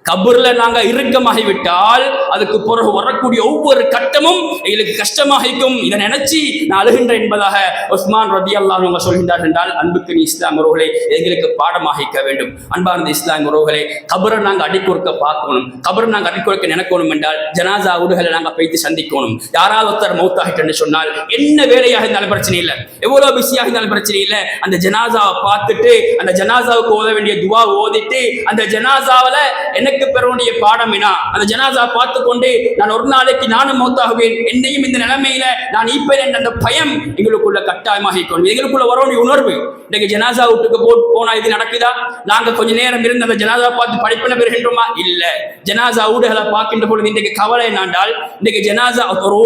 கபர்ல நாங்க இறுக்கமாகிவிட்டால், அதுக்கு பிறகு வரக்கூடிய ஒவ்வொரு கட்டமும் எங்களுக்கு கஷ்டமாக இருக்கும். இதை நினைச்சு நான் அழுகின்றேன் என்பதாக உஸ்மான் ரலியல்லாஹு அன்ஹு சொல்கின்றார் என்றால், அன்புக்கு இஸ்லாம் உறவுகளே, எங்களுக்கு பாடமாகிக்க வேண்டும். அன்பார்ந்த இஸ்லாம் உறவுகளே, கபரை நாங்க அடிக்கொடுக்க பார்க்கணும், கபரை நாங்க அடிக்கொடுக்க நினைக்கணும் என்றால் ஜனாசா ஊடுகளை நாங்க போய்த்து சந்திக்கணும். யாராவது ஒருத்தர் மௌத்தாகிட்டு சொன்னால் என்ன வேலையாக இருந்தாலும் பிரச்சனை இல்லை, எவ்வளவு பிஸியாக இருந்தாலும் பிரச்சனை இல்லை, அந்த ஜனாசாவை பார்த்துட்டு அந்த ஜனாசாவுக்கு ஓத வேண்டிய துவா ஓதிட்டு அந்த ஜனாசாவில எனக்கு பெற வேண்டிய பாடம் என்ன, அந்த ஜனாசா பார்த்து கொண்டு நான் ஒரு நாளைக்கு நானும் மௌத்தாகுவேன், என்னையும் இந்த நிலைமையில நான் இப்பேன் என்ற அந்த பயம் எங்களுக்குள்ள கட்டாயமாக கொள்ளும். எங்களுக்குள்ள வர வேண்டிய உணர்வு. இன்னைக்கு ஜனாசா வீட்டுக்கு போனா இது நடக்குதா? நாங்க கொஞ்ச நேரம் இருந்து அந்த ஜனாசா பார்த்து படிப்பின பெறுகின்றோமா? இல்ல. ஜனாசா ஊடுகளை பார்க்கின்ற பொழுது இன்றைக்கு கவலை என்னாண்டால், இன்னைக்கு ஜனாசா ஒரு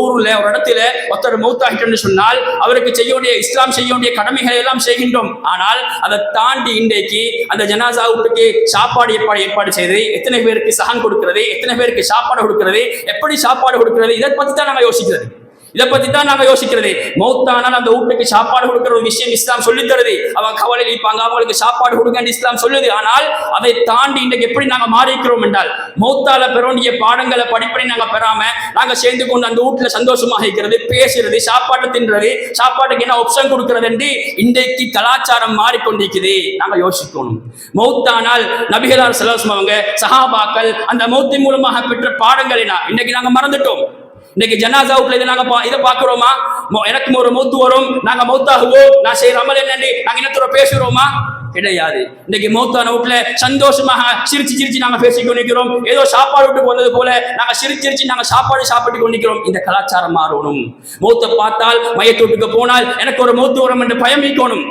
ஊர்ல ஒரு இடத்துல ஒருத்தர் மௌத்தாகிட்டு சொன்னால் அவருக்கு செய்ய வேண்டிய இஸ்லாம் செய்ய வேண்டிய கடமைகளை எல்லாம் செய்கின்றோம். ஆனால் அதை தாண்டி இன்றைக்கு அந்த ஜனாசா வீட்டுக்கு சாப்பாடு ஏற்பாடு செய்து எத்தனை பேருக்கு சகன் கொடுக்கிறது, எத்தனை பேருக்கு சாப்பாடு கொடுக்கிறது, எப்படி சாப்பாடு கொடுக்கிறது, இதை பத்தி தான் நாங்க யோசிக்கிறது. இதை பத்தி தான் நாங்க யோசிக்கிறது. மௌத்தானால் அந்த வீட்டுக்கு சாப்பாடு கொடுக்கிற ஒரு விஷயம் இஸ்லாம் சொல்லி தருது. அவங்க கவலையில் இருப்பாங்க, அவங்களுக்கு சாப்பாடு கொடுக்க இஸ்லாம் சொல்லுது. ஆனால் அதை தாண்டி இன்றைக்கு எப்படி நாங்க மாறிக்கிறோம் என்றால், மௌத்தால பெற வேண்டிய பாடங்களை படிப்படி நாங்க பெறாம நாங்க சேர்ந்து கொண்டு அந்த வீட்டுல சந்தோஷமாக இருக்கிறது, பேசுறது, சாப்பாடு தின்றது, சாப்பாட்டுக்கு என்ன ஆப்ஷன் கொடுக்கிறது என்று இன்றைக்கு கலாச்சாரம் மாறிக்கொண்டிருக்குது. நாங்க யோசிக்கணும். மௌத்தானால் நபிகளார் ஸல்லல்லாஹு அலைஹி வஸல்லம் அவங்க சஹாபாக்கள் அந்த மௌத்தின் மூலமாக பெற்ற பாடங்கள் என்ன இன்னைக்கு நாங்க மறந்துட்டோம். இன்னைக்கு ஜனாசா வீட்டுல இதை பாக்குறோமா? எனக்கு ஒரு மௌத்து வரும், நாங்க மௌத்தாகுவோம், நான் செய்யற அமல் என்னன்னு நாங்க இன்னத்தோட பேசுறோமா? கிடையாது. இன்னைக்கு மௌத்தான வீட்டுல சந்தோஷமாக சிரிச்சு நாங்க பேசிக் கொண்டிருக்கிறோம். ஏதோ சாப்பாடு விட்டு வந்தது போல நாங்க சிரிச்சு நாங்க சாப்பாடு கொண்டிருக்கிறோம். இந்த கலாச்சாரம் மாறணும். மௌத்தை பார்த்தால், மையத்து வீட்டுக்கு போனால் எனக்கு ஒரு மௌத்து வரும் என்று பயம் வைக்கணும்.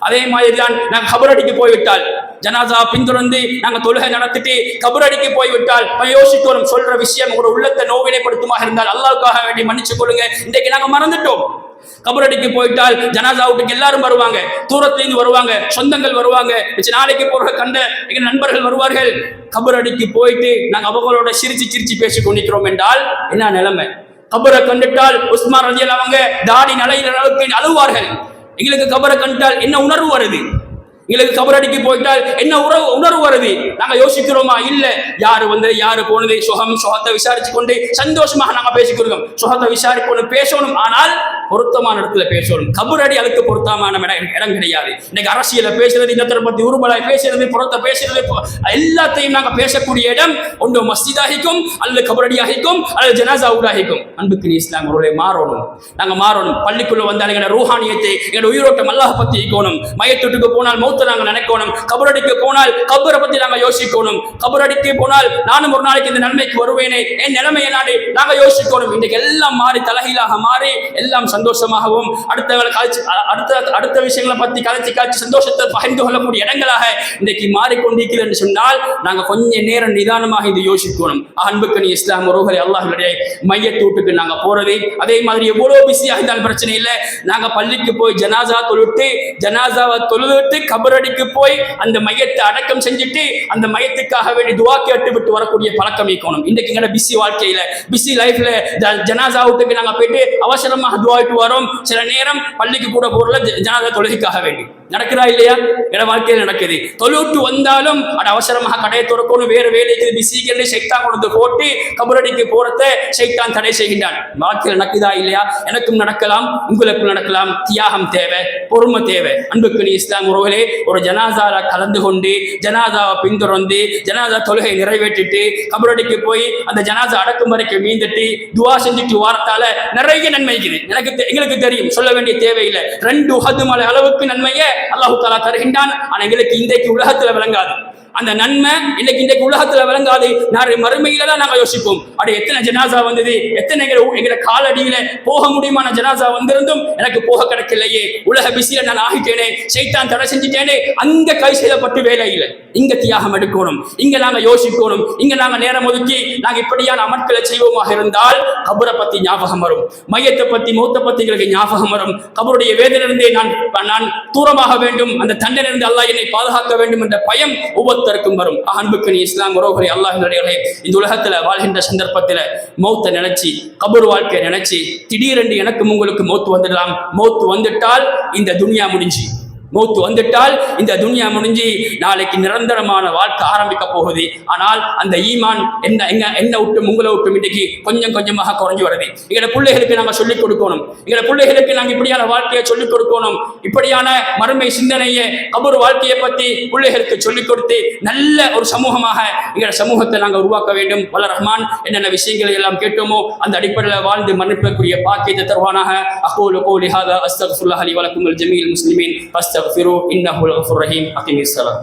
அதே மாதிரிதான் நாங்கள் கபரடிக்கு போய்விட்டால், ஜனாசா பின்தொடர்ந்து நாங்கள் தொழுகை நடத்திட்டு கபரடிக்கு போய்விட்டால் யோசிக்கணும். சொல்ற விஷயம் ஒரு உள்ளத்தை நோவினைப்படுத்துமாக இருந்தால் அல்லாஹ்வுக்காக வேண்டி மன்னிச்சு கொள்ளுங்க. இன்றைக்கு நாங்கள் மறந்துட்டோம். கபரடிக்கு போயிட்டால் ஜனாசா வீட்டுக்கு எல்லாரும் வருவாங்க, தூரத்திலிருந்து வருவாங்க, சொந்தங்கள் வருவாங்க, நாளைக்கு போற கண்ட எங்க நண்பர்கள் வருவார்கள். கபரடிக்கு போயிட்டு நாங்கள் அவங்களோட சிரிச்சு பேசிக் கொண்டிருக்கிறோம் என்றால் என்ன நிலைமை? கபரை கண்டுட்டால் உஸ்மான் ரலியல்லாஹு அவங்க தாடி நலையிற அளவுக்கு அழுவார்கள். எங்களுக்கு கபரை கண்டால் என்ன உணர்வு வருது? எங்களுக்கு கபரடிக்கு போயிட்டால் என்ன உணர்வு வருது? நாங்க யோசிக்கிறோமா? இல்ல. யாரு வந்து யாரு போனது, சுகத்தை விசாரிச்சு கொண்டு சந்தோஷமாக நாங்க பேசிக்கிறோம். சுகத்தை விசாரிக்கணும், பேசணும். ஆனால் பொருத்தமான இடத்துல பேசணும். கபரடி அதுக்கு பொருத்தமான இடம் கிடையாது. இன்னைக்கு அரசியல பேசுறது, இன்னத்தை பத்தி உருபலாய் பேசுறது, புறத்தை பேசுறது, எல்லாத்தையும் நாங்க பேசக்கூடிய இடம் ஒன்று மஸ்ஜிதாகிக்கும், அல்லது கபரடியாகிக்கும், அல்லது ஜனாசா ஊடாகிக்கும். அன்புக்கு இஸ்லாம் ஒருவரை மாறணும். நாங்க மாறணும். பள்ளிக்குள்ள வந்தால் எங்களோட ரூஹானியத்தை, எங்களோட உயிரோட்டம் அல்லாஹ் பத்தி இருக்கணும். மையத்துக்கு போனால் நாங்க நினைக்கணும். கபரடிக்கு போனால் கபரை பத்தி நாங்க யோசிக்கணும். கபரடிக்கு போனால் நானும் ஒரு நாளைக்கு இந்த நன்மைக்கு வருவேனே, என் நிலைமையை நாங்க யோசிக்கணும். இன்னைக்கு எல்லாம் மாறி தலைகீழாக மாறி எல்லாம் சந்தோஷமாகவும் அடுத்த விஷயங்களை பத்தி கலைச்சு சந்தோஷத்தை பகிர்ந்து கொள்ளக்கூடிய இடங்களாக இன்னைக்கு மாறிக்கொண்டிருக்கிறது என்று சொன்னால் நாங்க கொஞ்ச நேரம் நிதானமாக இது யோசிக்கணும். அன்புக்கு இஸ்லாம் உறவுகளை அல்லாஹ்வுடைய மையத்தூட்டுக்கு நாங்க போறது. அதே மாதிரி எவ்வளவு பிஸியாக இருந்தாலும் பிரச்சனை இல்லை. நாங்க பள்ளிக்கு போய் ஜனாசாவை தொழுவிட்டு கபரடிக்கு போய் அந்த மையத்தை அடக்கம் செஞ்சுட்டு அந்த மையத்துக்காக வேண்டி துவா கேட்டு விட்டு வரக்கூடிய பழக்கம் இருக்கணும். இன்றைக்கு எங்க பிஸி வாழ்க்கையில, பிஸி லைஃப்ல ஜனாசாவுக்கு நாங்க போயிட்டு அவசரமாக துவாயிட்டு வரோம். சில நேரம் பள்ளிக்கு கூட போறல ஜனாசா தொழுகைக்காக வேண்டி நடக்குதா இல்லையா? என வாழ்க்கையில் நடக்குது. தொழுவிட்டு வந்தாலும் அது அவசரமாக கடையை திறக்கணும், வேறு வேலைக்கு பிஸிக்கு சைத்தான் கொண்டு போட்டு கபரடிக்கு போறத சைத்தான் தடை செய்கின்றான். வாழ்க்கையில் நடக்குதா இல்லையா? எனக்கும் நடக்கலாம், உங்களுக்கும் நடக்கலாம். தியாகம் தேவை, பொறுமை தேவை. அன்புக்கு இஸ்லாம் உறவுகளே, ஒரு ஜனாசால கலந்து கொண்டு ஜனாசாவை பின்தொடர்ந்து ஜனாசா தொழுகை நிறைவேற்றிட்டு கபரடிக்கு போய் அந்த ஜனாசா அடக்கும் வரைக்கும் மீந்துட்டு துவா செஞ்சுட்டு வாரத்தால நிறைய நன்மை இருக்குது. எங்களுக்கு தெரியும், சொல்ல வேண்டிய தேவையில்லை. 2 உஹது மலை அளவுக்கு நன்மையை அல்லாஹ் தஆலா தருகின்றான். ஆனா எங்களுக்கு இன்றைக்கு உலகத்துல விளங்காது. அந்த நன்மை இன்றைக்கு உலகத்துல விளங்காது. மறுமையில தான் நாங்க யோசிப்போம், அட எத்தனை ஜனாசா வந்தது, எத்தனை எங்களை காலடியில போக முடியுமான ஜனாசா வந்திருந்தும் எனக்கு போக கிடைக்கலையே, உலக பிஸியில நான் ஆகிட்டேனே, சைத்தான் தடை செஞ்சுட்டேனே. அங்க கை செய்யப்பட்டு வேலை இல்லை. இங்க தியாகம் எடுக்கணும், இங்க நாங்க யோசிக்கணும், இங்க நாங்க நேரம் ஒதுக்கி நாங்க இப்படியான அமர்க்களை செய்வோமாக இருந்தால் கபரை பத்தி ஞாபகம் வரும், மையத்தை பத்தி மௌத்தை பத்தி எங்களுக்கு ஞாபகம் வரும். கபருடைய வேதனையிலிருந்தே நான் தூரமாக வேண்டும், அந்த தண்டனையிலிருந்து அல்லாஹ் என்னை பாதுகாக்க வேண்டும் என்ற பயம் ஒவ்வொருத்தருக்கும் வரும். அன்புக்கு இஸ்லாம் உறவுகளை அல்லாஹ்வினுடைய இந்த உலகத்துல வாழ்கின்ற சந்தர்ப்பத்துல மௌத்தை நினைச்சு, கபர் வாழ்க்கையை நினைச்சு திடீரென்று எனக்கும் உங்களுக்கு மௌத்து வந்துடலாம். மௌத்து வந்துட்டால் இந்த துனியா முடிஞ்சு, மௌத்து வந்துட்டால் இந்த துனியா முடிஞ்சு நாளைக்கு நிரந்தரமான வாழ்க்கை ஆரம்பிக்க போகுது. ஆனால் அந்த ஈமான் என்ன விட்டும் உங்களை விட்டும் இன்றைக்கு கொஞ்சம் கொஞ்சமாக குறைஞ்சு வருது. எங்களோட பிள்ளைகளுக்கு நாங்கள் சொல்லிக் கொடுக்கணும், எங்களோட பிள்ளைகளுக்கு நாங்கள் இப்படியான வாழ்க்கையை சொல்லிக் கொடுக்கணும். இப்படியான மறுமை சிந்தனையை, கபர் வாழ்க்கையை பற்றி பிள்ளைகளுக்கு சொல்லிக் கொடுத்து நல்ல ஒரு சமூகமாக எங்களோட சமூகத்தை நாங்கள் உருவாக்க வேண்டும். வல்ல ரஹ்மான் என்னென்ன விஷயங்களை எல்லாம் கேட்டோமோ அந்த அடிப்படையில் வாழ்ந்து மன்னிப்பக்கூடிய பாக்கியத்தை தருவானாக. அகூலு கௌலி ஹாதா அஸ்தக்ஃபிருல்லாஹ் லி வ லக்கும் வல் ஜமீஇல் முஸ்லிமீன் ஃபஸ்தக்ஃபிரு இன்னஹு அல் கஃபூர் ரஹீம். அகீமிஸ் ஸலாத்.